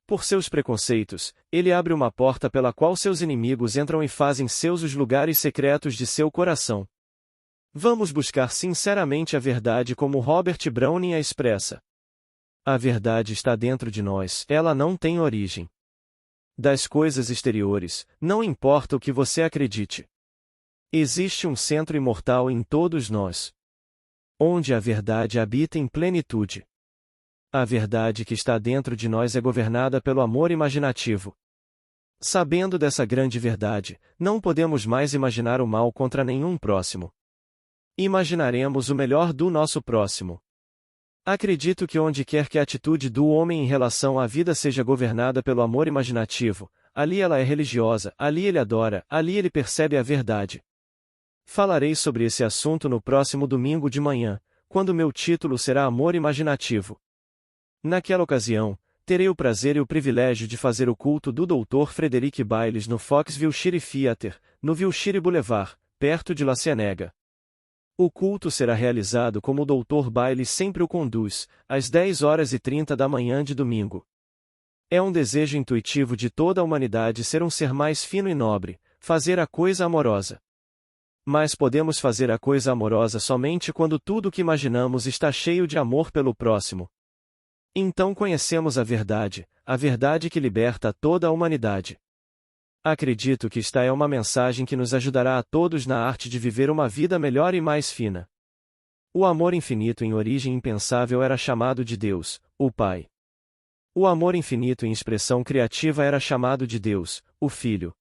Por seus preconceitos, ele abre uma porta pela qual seus inimigos entram e fazem seus os lugares secretos de seu coração. Vamos buscar sinceramente a verdade como Robert Browning a expressa. A verdade está dentro de nós, ela não tem origem das coisas exteriores, não importa o que você acredite. Existe um centro imortal em todos nós, onde a verdade habita em plenitude. A verdade que está dentro de nós é governada pelo amor imaginativo. Sabendo dessa grande verdade, não podemos mais imaginar o mal contra nenhum próximo. Imaginaremos o melhor do nosso próximo. Acredito que onde quer que a atitude do homem em relação à vida seja governada pelo amor imaginativo, ali ela é religiosa, ali ele adora, ali ele percebe a verdade. Falarei sobre esse assunto no próximo domingo de manhã, quando meu título será Amor Imaginativo. Naquela ocasião, terei o prazer e o privilégio de fazer o culto do Dr. Frederick Bailes no Fox Wilshire Theater, no Wilshire Boulevard, perto de La Cienega. O culto será realizado como o Dr. Bailes sempre o conduz, às 10h30 da manhã de domingo. É um desejo intuitivo de toda a humanidade ser um ser mais fino e nobre, fazer a coisa amorosa. Mas podemos fazer a coisa amorosa somente quando tudo o que imaginamos está cheio de amor pelo próximo. Então conhecemos a verdade que liberta toda a humanidade. Acredito que esta é uma mensagem que nos ajudará a todos na arte de viver uma vida melhor e mais fina. O amor infinito em origem impensável era chamado de Deus, o Pai. O amor infinito em expressão criativa era chamado de Deus, o Filho.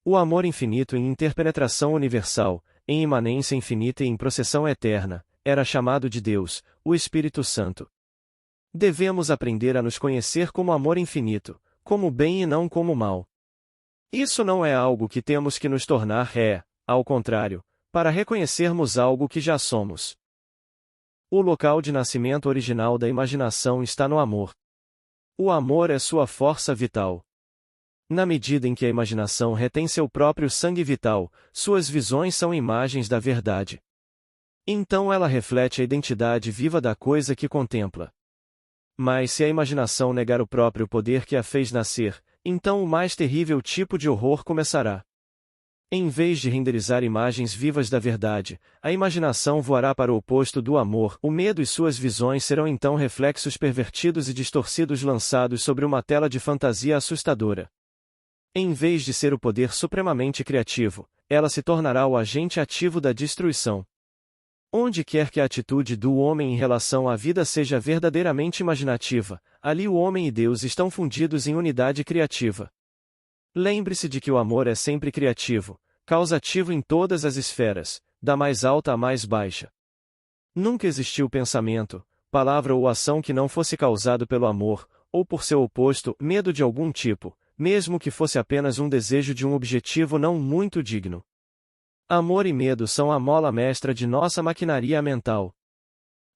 O amor infinito em interpenetração universal, em imanência infinita e em processão eterna, era chamado de Deus, o Espírito Santo. Devemos aprender a nos conhecer como amor infinito, como bem e não como mal. Isso não é algo que temos que nos tornar, ao contrário, para reconhecermos algo que já somos. O local de nascimento original da imaginação está no amor. O amor é sua força vital. Na medida em que a imaginação retém seu próprio sangue vital, suas visões são imagens da verdade. Então ela reflete a identidade viva da coisa que contempla. Mas se a imaginação negar o próprio poder que a fez nascer, então o mais terrível tipo de horror começará. Em vez de renderizar imagens vivas da verdade, a imaginação voará para o oposto do amor, o medo e suas visões serão então reflexos pervertidos e distorcidos lançados sobre uma tela de fantasia assustadora. Em vez de ser o poder supremamente criativo, ela se tornará o agente ativo da destruição. Onde quer que a atitude do homem em relação à vida seja verdadeiramente imaginativa, ali o homem e Deus estão fundidos em unidade criativa. Lembre-se de que o amor é sempre criativo, causativo em todas as esferas, da mais alta à mais baixa. Nunca existiu pensamento, palavra ou ação que não fosse causado pelo amor, ou por seu oposto, medo de algum tipo, mesmo que fosse apenas um desejo de um objetivo não muito digno. Amor e medo são a mola mestra de nossa maquinaria mental.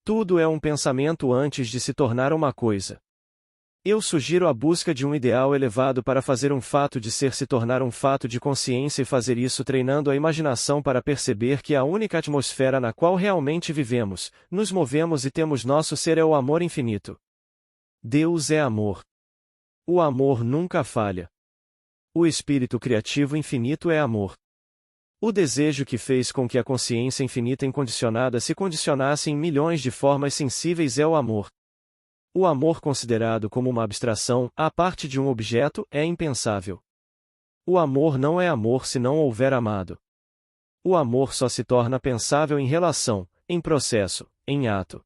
Tudo é um pensamento antes de se tornar uma coisa. Eu sugiro a busca de um ideal elevado para fazer um fato de ser se tornar um fato de consciência e fazer isso treinando a imaginação para perceber que a única atmosfera na qual realmente vivemos, nos movemos e temos nosso ser é o amor infinito. Deus é amor. O amor nunca falha. O espírito criativo infinito é amor. O desejo que fez com que a consciência infinita incondicionada se condicionasse em milhões de formas sensíveis é o amor. O amor considerado como uma abstração, à parte de um objeto, é impensável. O amor não é amor se não houver amado. O amor só se torna pensável em relação, em processo, em ato.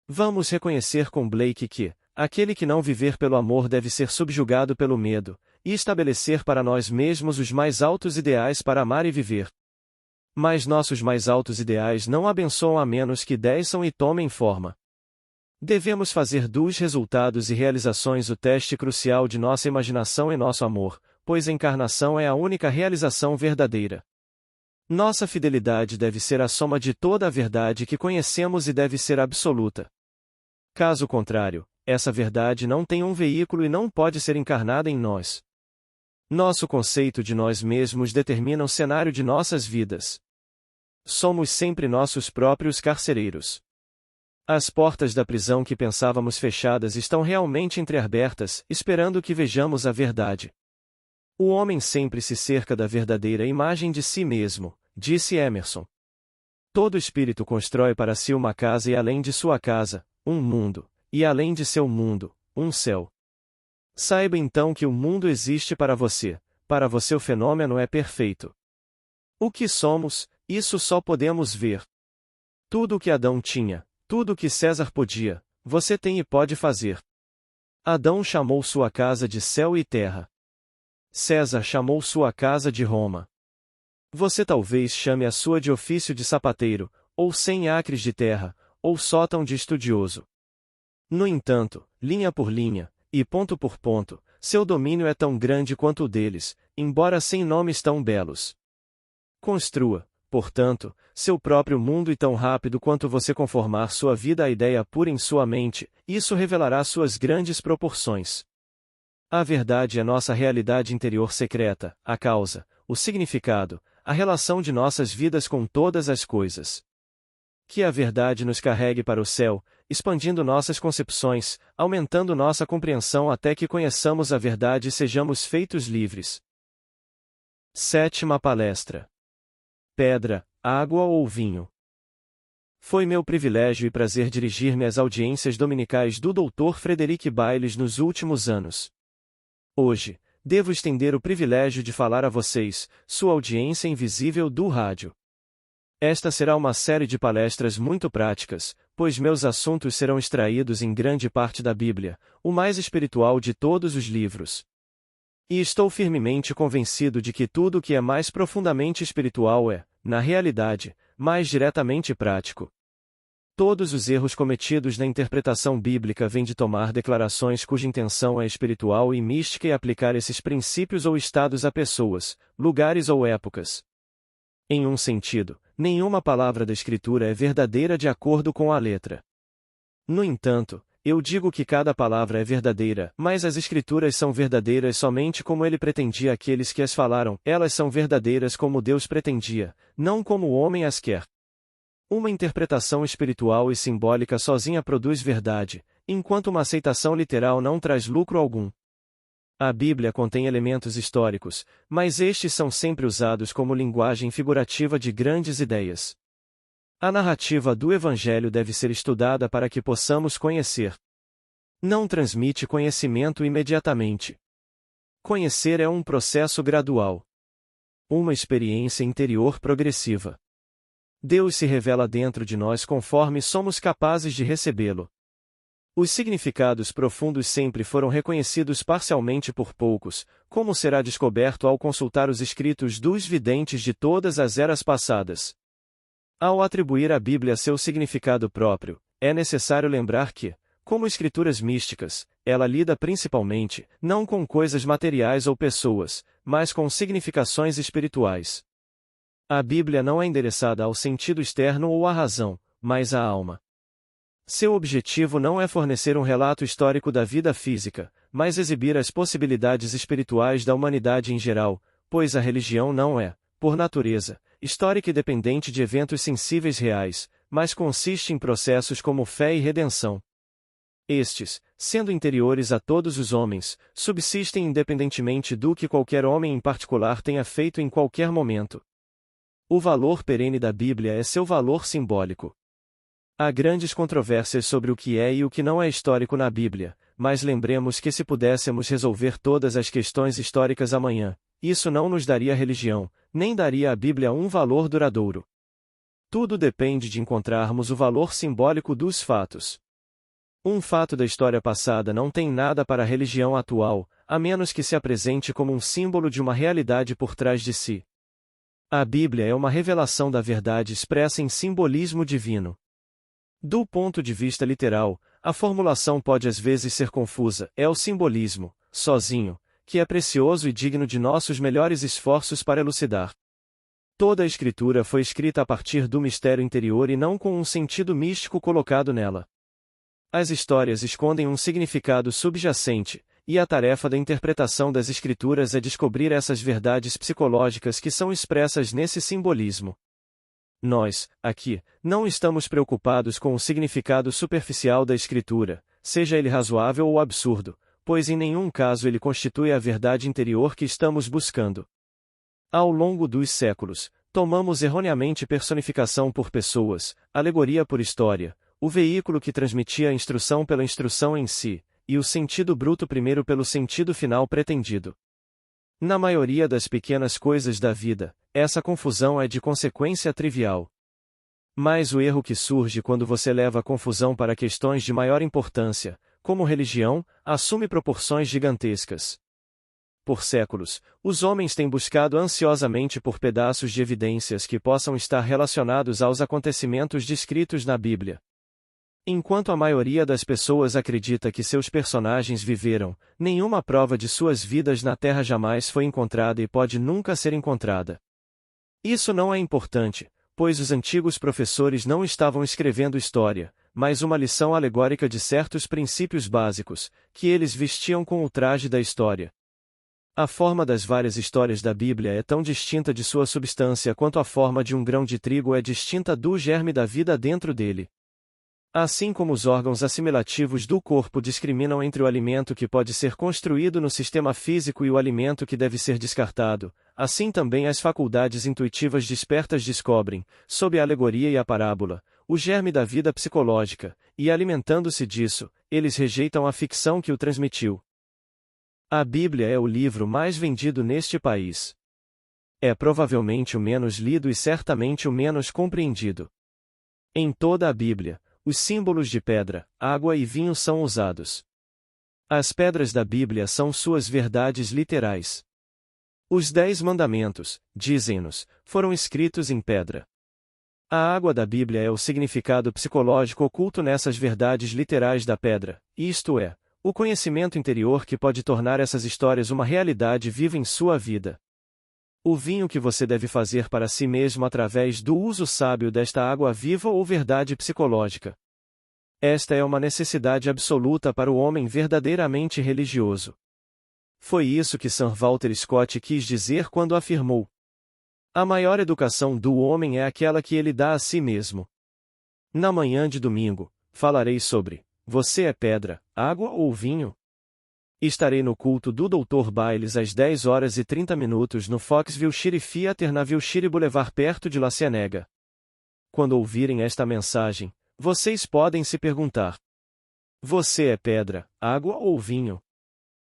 Vamos reconhecer com Blake que, aquele que não viver pelo amor deve ser subjugado pelo medo, e estabelecer para nós mesmos os mais altos ideais para amar e viver. Mas nossos mais altos ideais não abençoam a menos que desçam e tomem forma. Devemos fazer dos resultados e realizações o teste crucial de nossa imaginação e nosso amor, pois a encarnação é a única realização verdadeira. Nossa fidelidade deve ser a soma de toda a verdade que conhecemos e deve ser absoluta. Caso contrário, essa verdade não tem um veículo e não pode ser encarnada em nós. Nosso conceito de nós mesmos determina o cenário de nossas vidas. Somos sempre nossos próprios carcereiros. As portas da prisão que pensávamos fechadas estão realmente entreabertas, esperando que vejamos a verdade. O homem sempre se cerca da verdadeira imagem de si mesmo, disse Emerson. Todo espírito constrói para si uma casa e além de sua casa, um mundo, e além de seu mundo, um céu. Saiba então que o mundo existe para você o fenômeno é perfeito. O que somos, isso só podemos ver. Tudo o que Adão tinha, tudo o que César podia, você tem e pode fazer. Adão chamou sua casa de céu e terra. César chamou sua casa de Roma. Você talvez chame a sua de ofício de sapateiro, ou 100 acres de terra, ou sótão de estudioso. No entanto, linha por linha, e ponto por ponto, seu domínio é tão grande quanto o deles, embora sem nomes tão belos. Construa, portanto, seu próprio mundo e tão rápido quanto você conformar sua vida à ideia pura em sua mente, isso revelará suas grandes proporções. A verdade é nossa realidade interior secreta, a causa, o significado, a relação de nossas vidas com todas as coisas. Que a verdade nos carregue para o céu, expandindo nossas concepções, aumentando nossa compreensão até que conheçamos a verdade e sejamos feitos livres. 7ª palestra. Pedra, água ou vinho? Foi meu privilégio e prazer dirigir-me às audiências dominicais do Dr. Frederic Bailes nos últimos anos. Hoje, devo estender o privilégio de falar a vocês, sua audiência invisível do rádio. Esta será uma série de palestras muito práticas, pois meus assuntos serão extraídos em grande parte da Bíblia, o mais espiritual de todos os livros. E estou firmemente convencido de que tudo o que é mais profundamente espiritual é, na realidade, mais diretamente prático. Todos os erros cometidos na interpretação bíblica vêm de tomar declarações cuja intenção é espiritual e mística e aplicar esses princípios ou estados a pessoas, lugares ou épocas. Em um sentido, nenhuma palavra da Escritura é verdadeira de acordo com a letra. No entanto, eu digo que cada palavra é verdadeira, mas as Escrituras são verdadeiras somente como ele pretendia aqueles que as falaram, elas são verdadeiras como Deus pretendia, não como o homem as quer. Uma interpretação espiritual e simbólica sozinha produz verdade, enquanto uma aceitação literal não traz lucro algum. A Bíblia contém elementos históricos, mas estes são sempre usados como linguagem figurativa de grandes ideias. A narrativa do Evangelho deve ser estudada para que possamos conhecer. Não transmite conhecimento imediatamente. Conhecer é um processo gradual. Uma experiência interior progressiva. Deus se revela dentro de nós conforme somos capazes de recebê-lo. Os significados profundos sempre foram reconhecidos parcialmente por poucos, como será descoberto ao consultar os escritos dos videntes de todas as eras passadas. Ao atribuir à Bíblia seu significado próprio, é necessário lembrar que, como escrituras místicas, ela lida principalmente, não com coisas materiais ou pessoas, mas com significações espirituais. A Bíblia não é endereçada ao sentido externo ou à razão, mas à alma. Seu objetivo não é fornecer um relato histórico da vida física, mas exibir as possibilidades espirituais da humanidade em geral, pois a religião não é, por natureza, histórica e dependente de eventos sensíveis reais, mas consiste em processos como fé e redenção. Estes, sendo interiores a todos os homens, subsistem independentemente do que qualquer homem em particular tenha feito em qualquer momento. O valor perene da Bíblia é seu valor simbólico. Há grandes controvérsias sobre o que é e o que não é histórico na Bíblia, mas lembremos que se pudéssemos resolver todas as questões históricas amanhã, isso não nos daria religião, nem daria à Bíblia um valor duradouro. Tudo depende de encontrarmos o valor simbólico dos fatos. Um fato da história passada não tem nada para a religião atual, a menos que se apresente como um símbolo de uma realidade por trás de si. A Bíblia é uma revelação da verdade expressa em simbolismo divino. Do ponto de vista literal, a formulação pode às vezes ser confusa. É o simbolismo, sozinho, que é precioso e digno de nossos melhores esforços para elucidar. Toda a Escritura foi escrita a partir do mistério interior e não com um sentido místico colocado nela. As histórias escondem um significado subjacente, e a tarefa da interpretação das Escrituras é descobrir essas verdades psicológicas que são expressas nesse simbolismo. Nós, aqui, não estamos preocupados com o significado superficial da Escritura, seja ele razoável ou absurdo, pois em nenhum caso ele constitui a verdade interior que estamos buscando. Ao longo dos séculos, tomamos erroneamente personificação por pessoas, alegoria por história, o veículo que transmitia a instrução pela instrução em si, e o sentido bruto primeiro pelo sentido final pretendido. Na maioria das pequenas coisas da vida, essa confusão é de consequência trivial. Mas o erro que surge quando você leva a confusão para questões de maior importância, como religião, assume proporções gigantescas. Por séculos, os homens têm buscado ansiosamente por pedaços de evidências que possam estar relacionados aos acontecimentos descritos na Bíblia. Enquanto a maioria das pessoas acredita que seus personagens viveram, nenhuma prova de suas vidas na Terra jamais foi encontrada e pode nunca ser encontrada. Isso não é importante, pois os antigos professores não estavam escrevendo história, mas uma lição alegórica de certos princípios básicos, que eles vestiam com o traje da história. A forma das várias histórias da Bíblia é tão distinta de sua substância quanto a forma de um grão de trigo é distinta do germe da vida dentro dele. Assim como os órgãos assimilativos do corpo discriminam entre o alimento que pode ser construído no sistema físico e o alimento que deve ser descartado, assim também as faculdades intuitivas despertas descobrem, sob a alegoria e a parábola, o germe da vida psicológica, e alimentando-se disso, eles rejeitam a ficção que o transmitiu. A Bíblia é o livro mais vendido neste país. É provavelmente o menos lido e certamente o menos compreendido. Em toda a Bíblia, os símbolos de pedra, água e vinho são usados. As pedras da Bíblia são suas verdades literais. Os 10 mandamentos, dizem-nos, foram escritos em pedra. A água da Bíblia é o significado psicológico oculto nessas verdades literais da pedra, isto é, o conhecimento interior que pode tornar essas histórias uma realidade viva em sua vida. O vinho que você deve fazer para si mesmo através do uso sábio desta água viva ou verdade psicológica. Esta é uma necessidade absoluta para o homem verdadeiramente religioso. Foi isso que Sir Walter Scott quis dizer quando afirmou: a maior educação do homem é aquela que ele dá a si mesmo. Na manhã de domingo, falarei sobre: você é pedra, água ou vinho? Estarei no culto do Dr. Bailes às 10h30 no Foxville City Theater na Wilshire Boulevard perto de La Cienega. Quando ouvirem esta mensagem, vocês podem se perguntar: você é pedra, água ou vinho?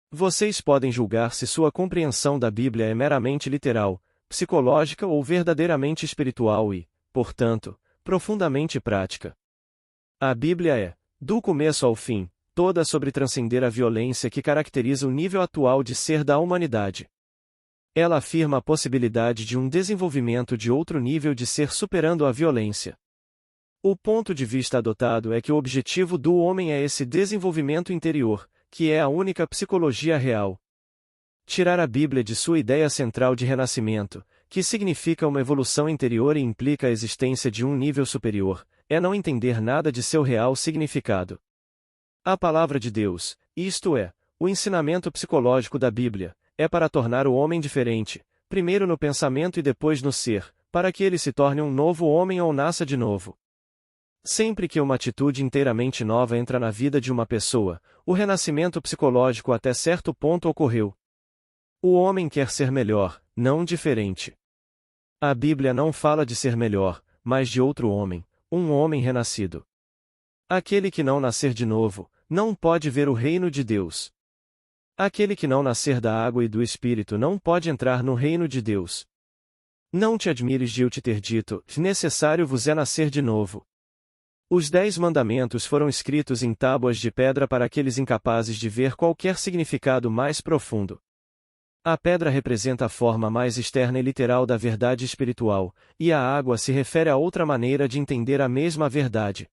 Vocês podem julgar se sua compreensão da Bíblia é meramente literal, psicológica ou verdadeiramente espiritual e, portanto, profundamente prática. A Bíblia é, do começo ao fim, toda sobre transcender a violência que caracteriza o nível atual de ser da humanidade. Ela afirma a possibilidade de um desenvolvimento de outro nível de ser superando a violência. O ponto de vista adotado é que o objetivo do homem é esse desenvolvimento interior, que é a única psicologia real. Tirar a Bíblia de sua ideia central de renascimento, que significa uma evolução interior e implica a existência de um nível superior, é não entender nada de seu real significado. A palavra de Deus, isto é, o ensinamento psicológico da Bíblia, é para tornar o homem diferente, primeiro no pensamento e depois no ser, para que ele se torne um novo homem ou nasça de novo. Sempre que uma atitude inteiramente nova entra na vida de uma pessoa, o renascimento psicológico até certo ponto ocorreu. O homem quer ser melhor, não diferente. A Bíblia não fala de ser melhor, mas de outro homem, um homem renascido. Aquele que não nascer de novo, não pode ver o reino de Deus. Aquele que não nascer da água e do Espírito não pode entrar no reino de Deus. Não te admires de eu te ter dito, necessário vos é nascer de novo. Os 10 mandamentos foram escritos em tábuas de pedra para aqueles incapazes de ver qualquer significado mais profundo. A pedra representa a forma mais externa e literal da verdade espiritual, e a água se refere a outra maneira de entender a mesma verdade.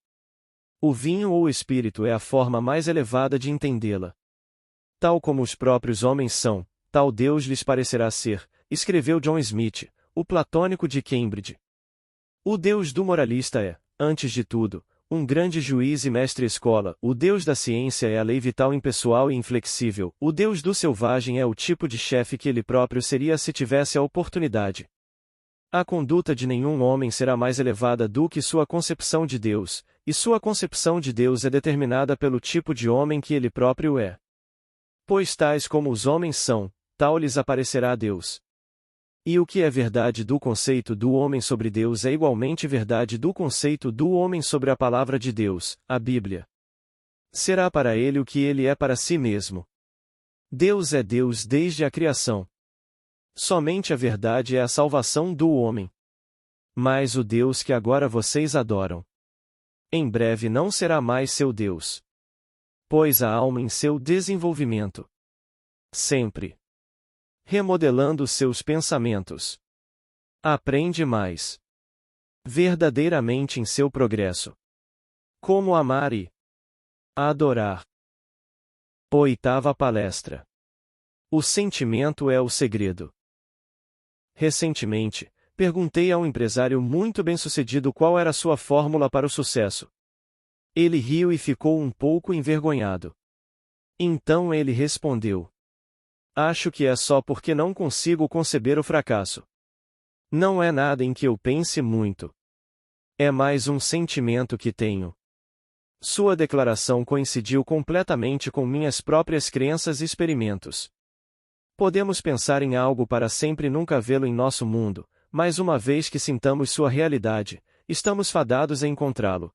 O vinho ou o espírito é a forma mais elevada de entendê-la. Tal como os próprios homens são, tal Deus lhes parecerá ser, escreveu John Smith, o platônico de Cambridge. O Deus do moralista é, antes de tudo, um grande juiz e mestre-escola. O Deus da ciência é a lei vital impessoal e inflexível. O Deus do selvagem é o tipo de chefe que ele próprio seria se tivesse a oportunidade. A conduta de nenhum homem será mais elevada do que sua concepção de Deus, e sua concepção de Deus é determinada pelo tipo de homem que ele próprio é. Pois tais como os homens são, tal lhes aparecerá Deus. E o que é verdade do conceito do homem sobre Deus é igualmente verdade do conceito do homem sobre a palavra de Deus, a Bíblia. Será para ele o que ele é para si mesmo. Deus é Deus desde a criação. Somente a verdade é a salvação do homem. Mas o Deus que agora vocês adoram, em breve não será mais seu Deus. Pois a alma em seu desenvolvimento, sempre remodelando seus pensamentos, aprende mais verdadeiramente em seu progresso. Como amar e adorar. Oitava palestra. O sentimento é o segredo. Recentemente, perguntei a um empresário muito bem-sucedido qual era sua fórmula para o sucesso. Ele riu e ficou um pouco envergonhado. Então ele respondeu: acho que é só porque não consigo conceber o fracasso. Não é nada em que eu pense muito. É mais um sentimento que tenho. Sua declaração coincidiu completamente com minhas próprias crenças e experimentos. Podemos pensar em algo para sempre e nunca vê-lo em nosso mundo, mas uma vez que sintamos sua realidade, estamos fadados a encontrá-lo.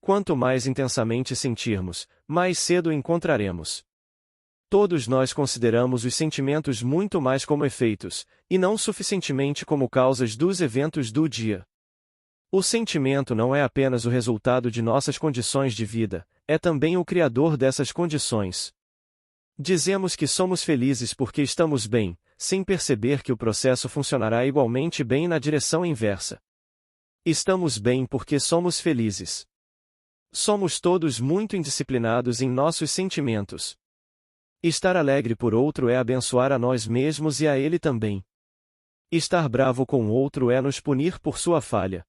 Quanto mais intensamente sentirmos, mais cedo o encontraremos. Todos nós consideramos os sentimentos muito mais como efeitos, e não suficientemente como causas dos eventos do dia. O sentimento não é apenas o resultado de nossas condições de vida, é também o criador dessas condições. Dizemos que somos felizes porque estamos bem, sem perceber que o processo funcionará igualmente bem na direção inversa. Estamos bem porque somos felizes. Somos todos muito indisciplinados em nossos sentimentos. Estar alegre por outro é abençoar a nós mesmos e a ele também. Estar bravo com o outro é nos punir por sua falha.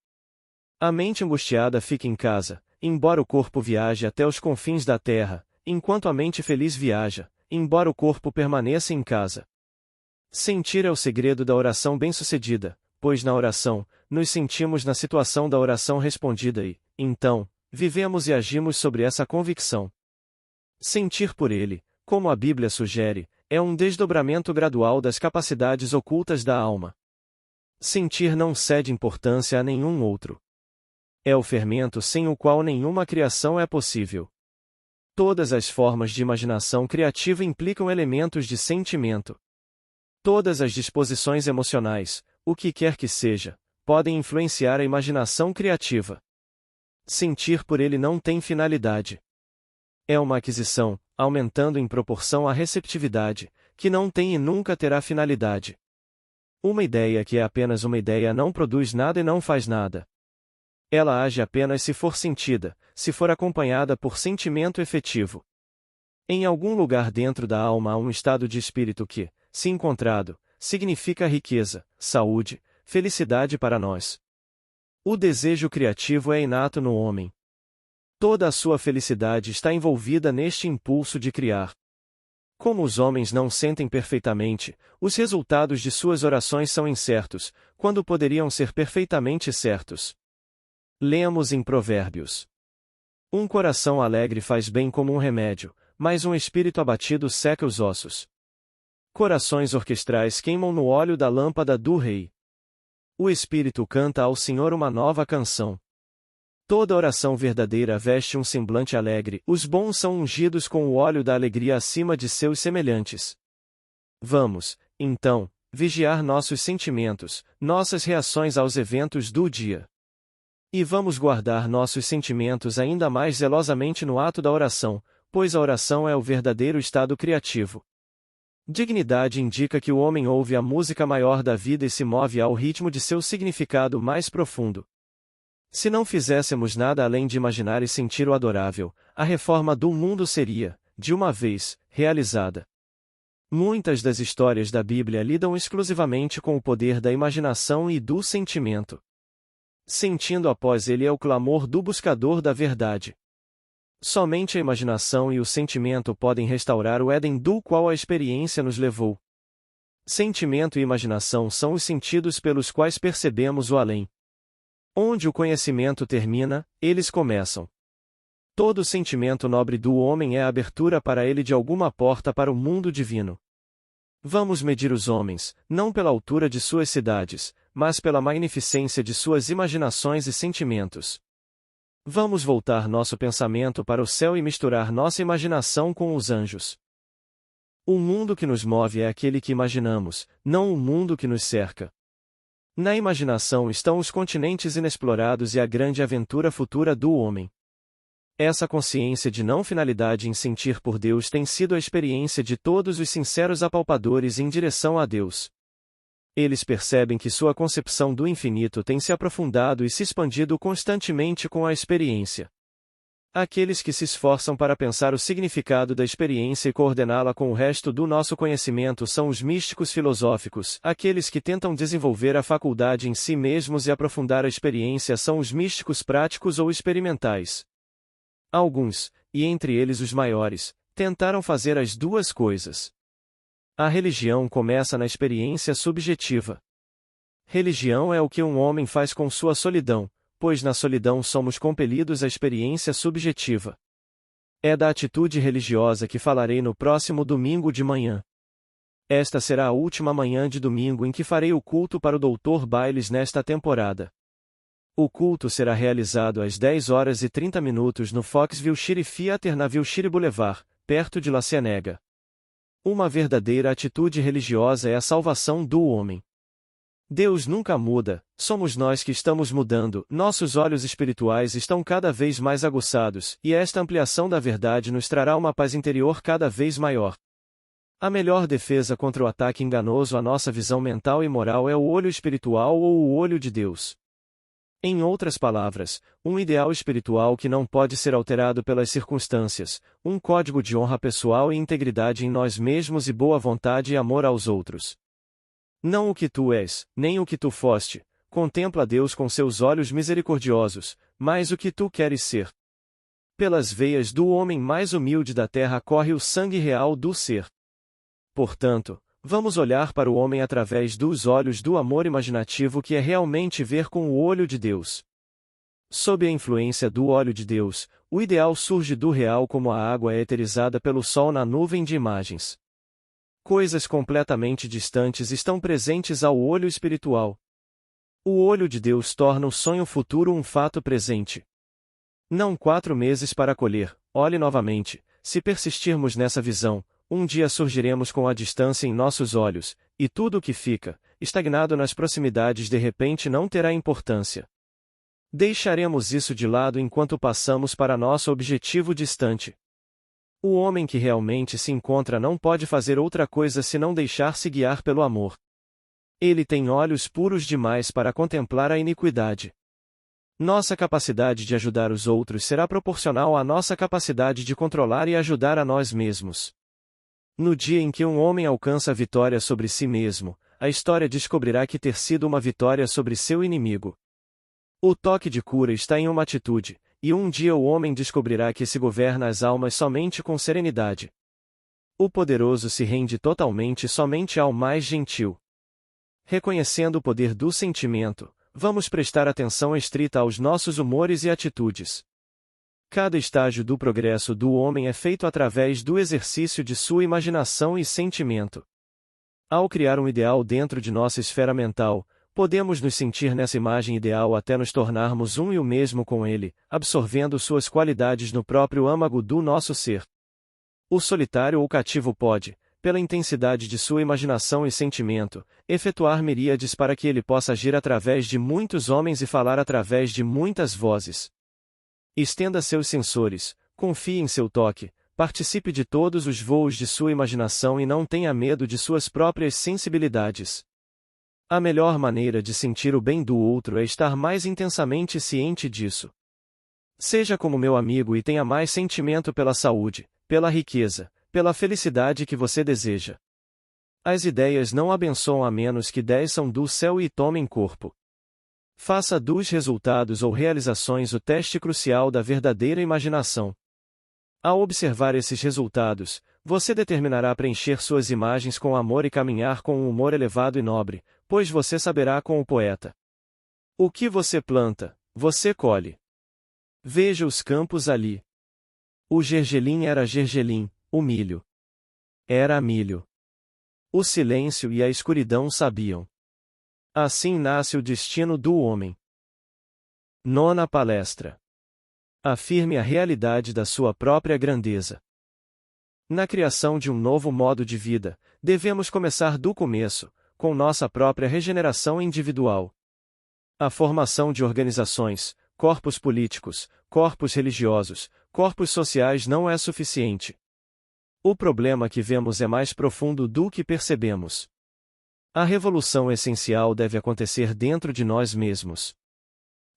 A mente angustiada fica em casa, embora o corpo viaje até os confins da terra, enquanto a mente feliz viaja, embora o corpo permaneça em casa. Sentir é o segredo da oração bem-sucedida, pois na oração, nos sentimos na situação da oração respondida e, então, vivemos e agimos sobre essa convicção. Sentir por ele, como a Bíblia sugere, é um desdobramento gradual das capacidades ocultas da alma. Sentir não cede importância a nenhum outro. É o fermento sem o qual nenhuma criação é possível. Todas as formas de imaginação criativa implicam elementos de sentimento. Todas as disposições emocionais, o que quer que seja, podem influenciar a imaginação criativa. Sentir por ele não tem finalidade. É uma aquisição, aumentando em proporção à receptividade, que não tem e nunca terá finalidade. Uma ideia que é apenas uma ideia não produz nada e não faz nada. Ela age apenas se for sentida, se for acompanhada por sentimento efetivo. Em algum lugar dentro da alma há um estado de espírito que, se encontrado, significa riqueza, saúde, felicidade para nós. O desejo criativo é inato no homem. Toda a sua felicidade está envolvida neste impulso de criar. Como os homens não sentem perfeitamente, os resultados de suas orações são incertos, quando poderiam ser perfeitamente certos. Lemos em Provérbios: um coração alegre faz bem como um remédio, mas um espírito abatido seca os ossos. Corações orquestrais queimam no óleo da lâmpada do rei. O Espírito canta ao Senhor uma nova canção. Toda oração verdadeira veste um semblante alegre, os bons são ungidos com o óleo da alegria acima de seus semelhantes. Vamos, então, vigiar nossos sentimentos, nossas reações aos eventos do dia. E vamos guardar nossos sentimentos ainda mais zelosamente no ato da oração, pois a oração é o verdadeiro estado criativo. Dignidade indica que o homem ouve a música maior da vida e se move ao ritmo de seu significado mais profundo. Se não fizéssemos nada além de imaginar e sentir o adorável, a reforma do mundo seria, de uma vez, realizada. Muitas das histórias da Bíblia lidam exclusivamente com o poder da imaginação e do sentimento. Sentindo após ele é o clamor do buscador da verdade. Somente a imaginação e o sentimento podem restaurar o Éden do qual a experiência nos levou. Sentimento e imaginação são os sentidos pelos quais percebemos o além. Onde o conhecimento termina, eles começam. Todo sentimento nobre do homem é a abertura para ele de alguma porta para o mundo divino. Vamos medir os homens, não pela altura de suas cidades, mas pela magnificência de suas imaginações e sentimentos. Vamos voltar nosso pensamento para o céu e misturar nossa imaginação com os anjos. O mundo que nos move é aquele que imaginamos, não o mundo que nos cerca. Na imaginação estão os continentes inexplorados e a grande aventura futura do homem. Essa consciência de não finalidade em sentir por Deus tem sido a experiência de todos os sinceros apalpadores em direção a Deus. Eles percebem que sua concepção do infinito tem se aprofundado e se expandido constantemente com a experiência. Aqueles que se esforçam para pensar o significado da experiência e coordená-la com o resto do nosso conhecimento são os místicos filosóficos. Aqueles que tentam desenvolver a faculdade em si mesmos e aprofundar a experiência são os místicos práticos ou experimentais. Alguns, e entre eles os maiores, tentaram fazer as duas coisas. A religião começa na experiência subjetiva. Religião é o que um homem faz com sua solidão, pois na solidão somos compelidos à experiência subjetiva. É da atitude religiosa que falarei no próximo domingo de manhã. Esta será a última manhã de domingo em que farei o culto para o Dr. Bailes nesta temporada. O culto será realizado às 10h30 no Foxville Shire Theater na Wilshire Boulevard, perto de La Cienega. Uma verdadeira atitude religiosa é a salvação do homem. Deus nunca muda, somos nós que estamos mudando, nossos olhos espirituais estão cada vez mais aguçados, e esta ampliação da verdade nos trará uma paz interior cada vez maior. A melhor defesa contra o ataque enganoso à nossa visão mental e moral é o olho espiritual ou o olho de Deus. Em outras palavras, um ideal espiritual que não pode ser alterado pelas circunstâncias, um código de honra pessoal e integridade em nós mesmos e boa vontade e amor aos outros. Não o que tu és, nem o que tu foste, contempla Deus com seus olhos misericordiosos, mas o que tu queres ser. Pelas veias do homem mais humilde da terra corre o sangue real do ser. Portanto, vamos olhar para o homem através dos olhos do amor imaginativo que é realmente ver com o olho de Deus. Sob a influência do olho de Deus, o ideal surge do real como a água é eterizada pelo sol na nuvem de imagens. Coisas completamente distantes estão presentes ao olho espiritual. O olho de Deus torna o sonho futuro um fato presente. Não 4 meses para colher, olhe novamente, se persistirmos nessa visão, um dia surgiremos com a distância em nossos olhos, e tudo o que fica, estagnado nas proximidades de repente não terá importância. Deixaremos isso de lado enquanto passamos para nosso objetivo distante. O homem que realmente se encontra não pode fazer outra coisa senão deixar-se guiar pelo amor. Ele tem olhos puros demais para contemplar a iniquidade. Nossa capacidade de ajudar os outros será proporcional à nossa capacidade de controlar e ajudar a nós mesmos. No dia em que um homem alcança a vitória sobre si mesmo, a história descobrirá que ter sido uma vitória sobre seu inimigo. O toque de cura está em uma atitude, e um dia o homem descobrirá que se governa as almas somente com serenidade. O poderoso se rende totalmente somente ao mais gentil. Reconhecendo o poder do sentimento, vamos prestar atenção estrita aos nossos humores e atitudes. Cada estágio do progresso do homem é feito através do exercício de sua imaginação e sentimento. Ao criar um ideal dentro de nossa esfera mental, Podemos nos sentir nessa imagem ideal até nos tornarmos um e o mesmo com ele, absorvendo suas qualidades no próprio âmago do nosso ser. O solitário ou cativo pode, pela intensidade de sua imaginação e sentimento, efetuar miríades para que ele possa agir através de muitos homens e falar através de muitas vozes. Estenda seus sensores, confie em seu toque, participe de todos os voos de sua imaginação e não tenha medo de suas próprias sensibilidades. A melhor maneira de sentir o bem do outro é estar mais intensamente ciente disso. Seja como meu amigo e tenha mais sentimento pela saúde, pela riqueza, pela felicidade que você deseja. As ideias não abençoam a menos que desçam do céu e tomem corpo. Faça dos resultados ou realizações o teste crucial da verdadeira imaginação. Ao observar esses resultados, você determinará preencher suas imagens com amor e caminhar com um humor elevado e nobre, pois você saberá com o poeta. O que você planta, você colhe. Veja os campos ali. O gergelim era gergelim, o milho era milho. O silêncio e a escuridão sabiam. Assim nasce o destino do homem. Nona palestra. Afirme a realidade da sua própria grandeza. Na criação de um novo modo de vida, devemos começar do começo, com nossa própria regeneração individual. A formação de organizações, corpos políticos, corpos religiosos, corpos sociais não é suficiente. O problema que vemos é mais profundo do que percebemos. A revolução essencial deve acontecer dentro de nós mesmos.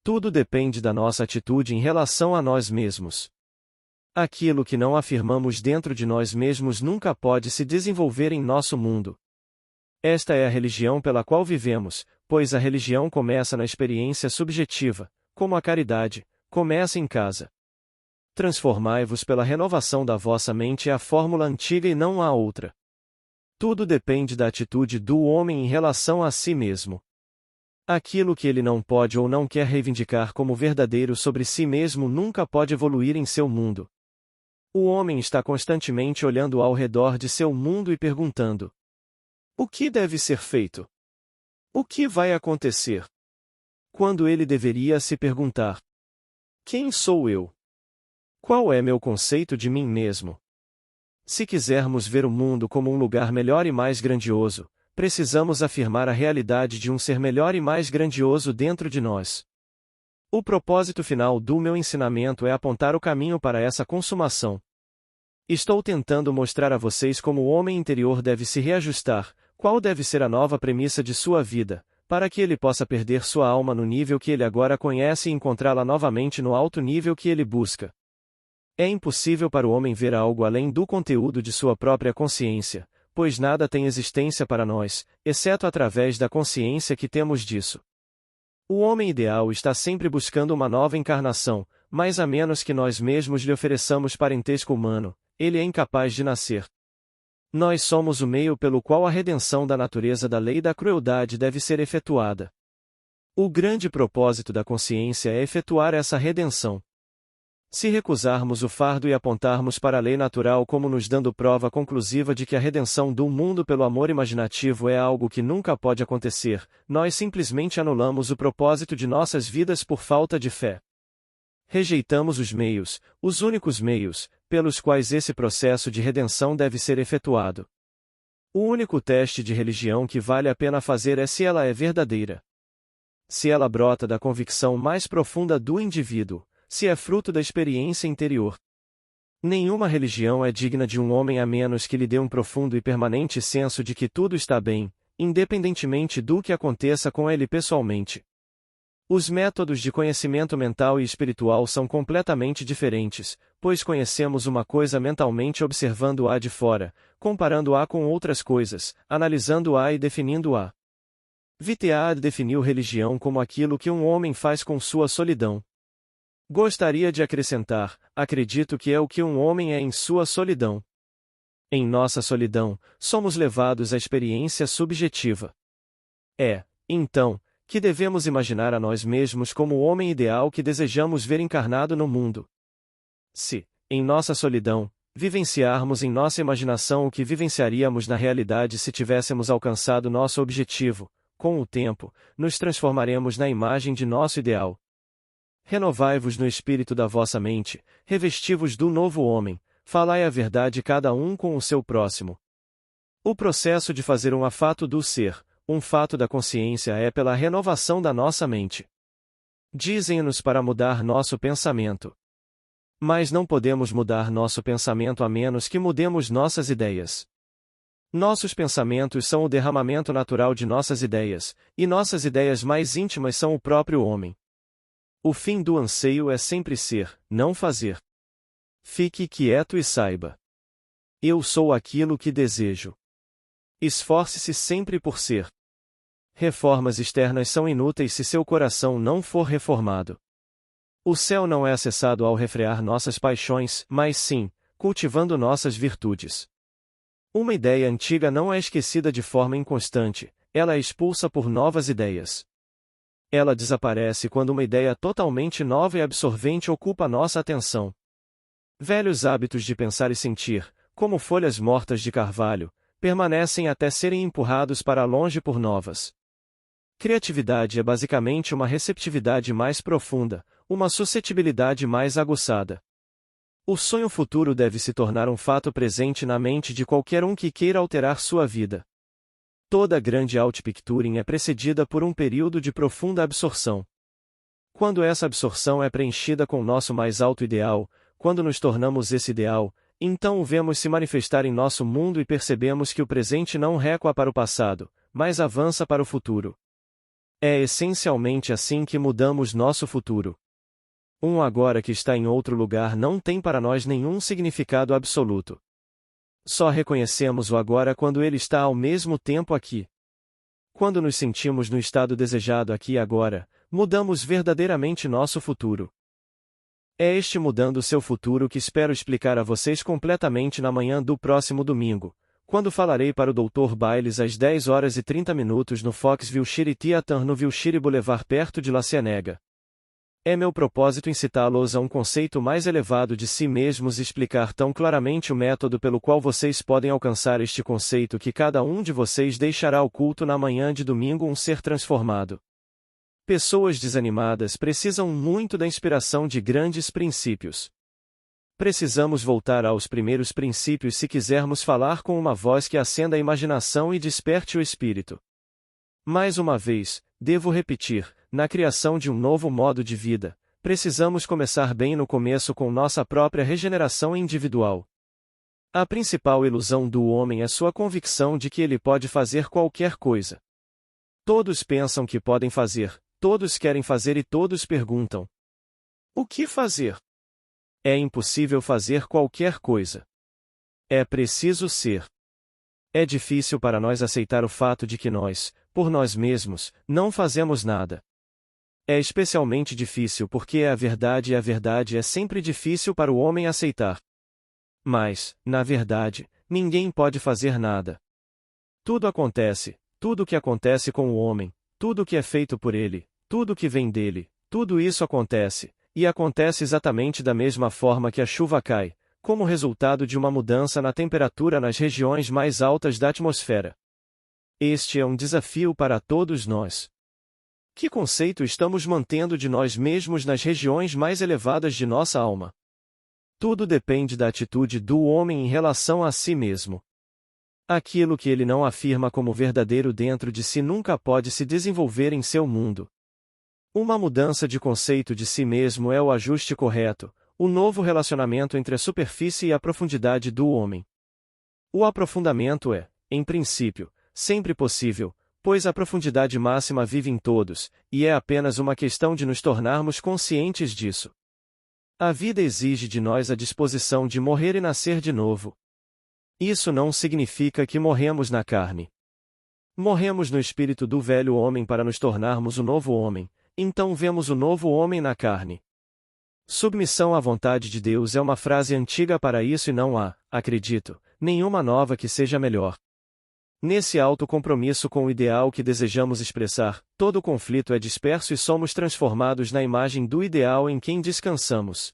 Tudo depende da nossa atitude em relação a nós mesmos. Aquilo que não afirmamos dentro de nós mesmos nunca pode se desenvolver em nosso mundo. Esta é a religião pela qual vivemos, pois a religião começa na experiência subjetiva, como a caridade, começa em casa. Transformai-vos pela renovação da vossa mente é a fórmula antiga e não há outra. Tudo depende da atitude do homem em relação a si mesmo. Aquilo que ele não pode ou não quer reivindicar como verdadeiro sobre si mesmo nunca pode evoluir em seu mundo. O homem está constantemente olhando ao redor de seu mundo e perguntando: o que deve ser feito? O que vai acontecer? Quando ele deveria se perguntar: quem sou eu? Qual é meu conceito de mim mesmo? Se quisermos ver o mundo como um lugar melhor e mais grandioso, precisamos afirmar a realidade de um ser melhor e mais grandioso dentro de nós. O propósito final do meu ensinamento é apontar o caminho para essa consumação. Estou tentando mostrar a vocês como o homem interior deve se reajustar, qual deve ser a nova premissa de sua vida, para que ele possa perder sua alma no nível que ele agora conhece e encontrá-la novamente no alto nível que ele busca. É impossível para o homem ver algo além do conteúdo de sua própria consciência, pois nada tem existência para nós, exceto através da consciência que temos disso. O homem ideal está sempre buscando uma nova encarnação, mas a menos que nós mesmos lhe ofereçamos parentesco humano, ele é incapaz de nascer. Nós somos o meio pelo qual a redenção da natureza da lei da crueldade deve ser efetuada. O grande propósito da consciência é efetuar essa redenção. Se recusarmos o fardo e apontarmos para a lei natural como nos dando prova conclusiva de que a redenção do mundo pelo amor imaginativo é algo que nunca pode acontecer, nós simplesmente anulamos o propósito de nossas vidas por falta de fé. Rejeitamos os meios, os únicos meios, pelos quais esse processo de redenção deve ser efetuado. O único teste de religião que vale a pena fazer é se ela é verdadeira. Se ela brota da convicção mais profunda do indivíduo, se é fruto da experiência interior. Nenhuma religião é digna de um homem a menos que lhe dê um profundo e permanente senso de que tudo está bem, independentemente do que aconteça com ele pessoalmente. Os métodos de conhecimento mental e espiritual são completamente diferentes, pois conhecemos uma coisa mentalmente observando-a de fora, comparando-a com outras coisas, analisando-a e definindo-a. Vitead definiu religião como aquilo que um homem faz com sua solidão. Gostaria de acrescentar: acredito que é o que um homem é em sua solidão. Em nossa solidão, somos levados à experiência subjetiva. É, então, que devemos imaginar a nós mesmos como o homem ideal que desejamos ver encarnado no mundo. Se, em nossa solidão, vivenciarmos em nossa imaginação o que vivenciaríamos na realidade se tivéssemos alcançado nosso objetivo, com o tempo, nos transformaremos na imagem de nosso ideal. Renovai-vos no espírito da vossa mente, revesti-vos do novo homem, falai a verdade cada um com o seu próximo. O processo de fazer um fato do ser, um fato da consciência é pela renovação da nossa mente. Dizem-nos para mudar nosso pensamento. Mas não podemos mudar nosso pensamento a menos que mudemos nossas ideias. Nossos pensamentos são o derramamento natural de nossas ideias, e nossas ideias mais íntimas são o próprio homem. O fim do anseio é sempre ser, não fazer. Fique quieto e saiba. Eu sou aquilo que desejo. Esforce-se sempre por ser. Reformas externas são inúteis se seu coração não for reformado. O céu não é acessado ao refrear nossas paixões, mas sim, cultivando nossas virtudes. Uma ideia antiga não é esquecida de forma inconstante, ela é expulsa por novas ideias. Ela desaparece quando uma ideia totalmente nova e absorvente ocupa nossa atenção. Velhos hábitos de pensar e sentir, como folhas mortas de carvalho, permanecem até serem empurrados para longe por novas. Criatividade é basicamente uma receptividade mais profunda, uma suscetibilidade mais aguçada. O sonho futuro deve se tornar um fato presente na mente de qualquer um que queira alterar sua vida. Toda grande outpicturing é precedida por um período de profunda absorção. Quando essa absorção é preenchida com nosso mais alto ideal, quando nos tornamos esse ideal, então o vemos se manifestar em nosso mundo e percebemos que o presente não recua para o passado, mas avança para o futuro. É essencialmente assim que mudamos nosso futuro. Um agora que está em outro lugar não tem para nós nenhum significado absoluto. Só reconhecemos o agora quando ele está ao mesmo tempo aqui. Quando nos sentimos no estado desejado aqui e agora, mudamos verdadeiramente nosso futuro. É este mudando seu futuro que espero explicar a vocês completamente na manhã do próximo domingo, quando falarei para o Dr. Bailes às 10h30 no Foxville Shiri Theater no Wilshire Boulevard perto de La Cienega. É meu propósito incitá-los a um conceito mais elevado de si mesmos e explicar tão claramente o método pelo qual vocês podem alcançar este conceito que cada um de vocês deixará oculto na manhã de domingo um ser transformado. Pessoas desanimadas precisam muito da inspiração de grandes princípios. Precisamos voltar aos primeiros princípios se quisermos falar com uma voz que acenda a imaginação e desperte o espírito. Mais uma vez, devo repetir, na criação de um novo modo de vida, precisamos começar bem no começo com nossa própria regeneração individual. A principal ilusão do homem é sua convicção de que ele pode fazer qualquer coisa. Todos pensam que podem fazer, todos querem fazer e todos perguntam: o que fazer? É impossível fazer qualquer coisa. É preciso ser. É difícil para nós aceitar o fato de que nós, por nós mesmos, não fazemos nada. É especialmente difícil porque é a verdade e a verdade é sempre difícil para o homem aceitar. Mas, na verdade, ninguém pode fazer nada. Tudo acontece, tudo o que acontece com o homem, tudo o que é feito por ele, tudo o que vem dele, tudo isso acontece, e acontece exatamente da mesma forma que a chuva cai, como resultado de uma mudança na temperatura nas regiões mais altas da atmosfera. Este é um desafio para todos nós. Que conceito estamos mantendo de nós mesmos nas regiões mais elevadas de nossa alma? Tudo depende da atitude do homem em relação a si mesmo. Aquilo que ele não afirma como verdadeiro dentro de si nunca pode se desenvolver em seu mundo. Uma mudança de conceito de si mesmo é o ajuste correto, o novo relacionamento entre a superfície e a profundidade do homem. O aprofundamento é, em princípio, sempre possível, pois a profundidade máxima vive em todos, e é apenas uma questão de nos tornarmos conscientes disso. A vida exige de nós a disposição de morrer e nascer de novo. Isso não significa que morremos na carne. Morremos no espírito do velho homem para nos tornarmos o novo homem, então vemos o novo homem na carne. Submissão à vontade de Deus é uma frase antiga para isso e não há, acredito, nenhuma nova que seja melhor. Nesse alto compromisso com o ideal que desejamos expressar, todo conflito é disperso e somos transformados na imagem do ideal em quem descansamos.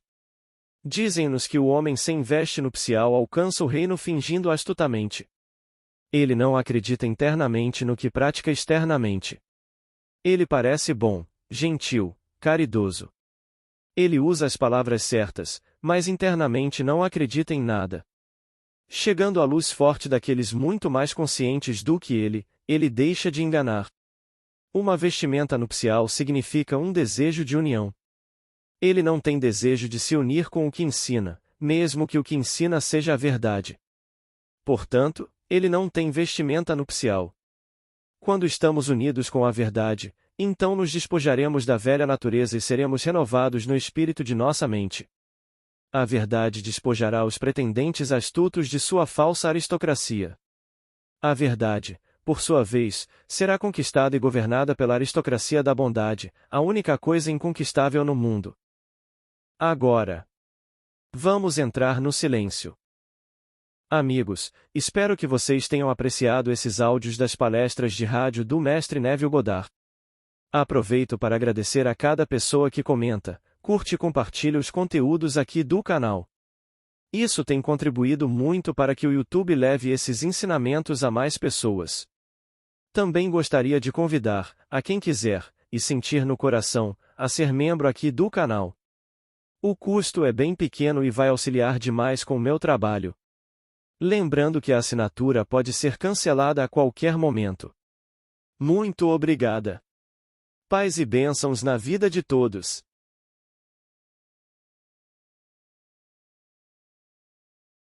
Dizem-nos que o homem sem veste nupcial alcança o reino fingindo astutamente. Ele não acredita internamente no que pratica externamente. Ele parece bom, gentil, caridoso. Ele usa as palavras certas, mas internamente não acredita em nada. Chegando à luz forte daqueles muito mais conscientes do que ele deixa de enganar. Uma vestimenta nupcial significa um desejo de união. Ele não tem desejo de se unir com o que ensina, mesmo que o que ensina seja a verdade. Portanto, ele não tem vestimenta nupcial. Quando estamos unidos com a verdade, então nos despojaremos da velha natureza e seremos renovados no espírito de nossa mente. A verdade despojará os pretendentes astutos de sua falsa aristocracia. A verdade, por sua vez, será conquistada e governada pela aristocracia da bondade, a única coisa inconquistável no mundo. Agora, vamos entrar no silêncio. Amigos, espero que vocês tenham apreciado esses áudios das palestras de rádio do Mestre Neville Goddard. Aproveito para agradecer a cada pessoa que comenta, curte e compartilha os conteúdos aqui do canal. Isso tem contribuído muito para que o YouTube leve esses ensinamentos a mais pessoas. Também gostaria de convidar, a quem quiser, e sentir no coração, a ser membro aqui do canal. O custo é bem pequeno e vai auxiliar demais com o meu trabalho. Lembrando que a assinatura pode ser cancelada a qualquer momento. Muito obrigada. Paz e bênçãos na vida de todos.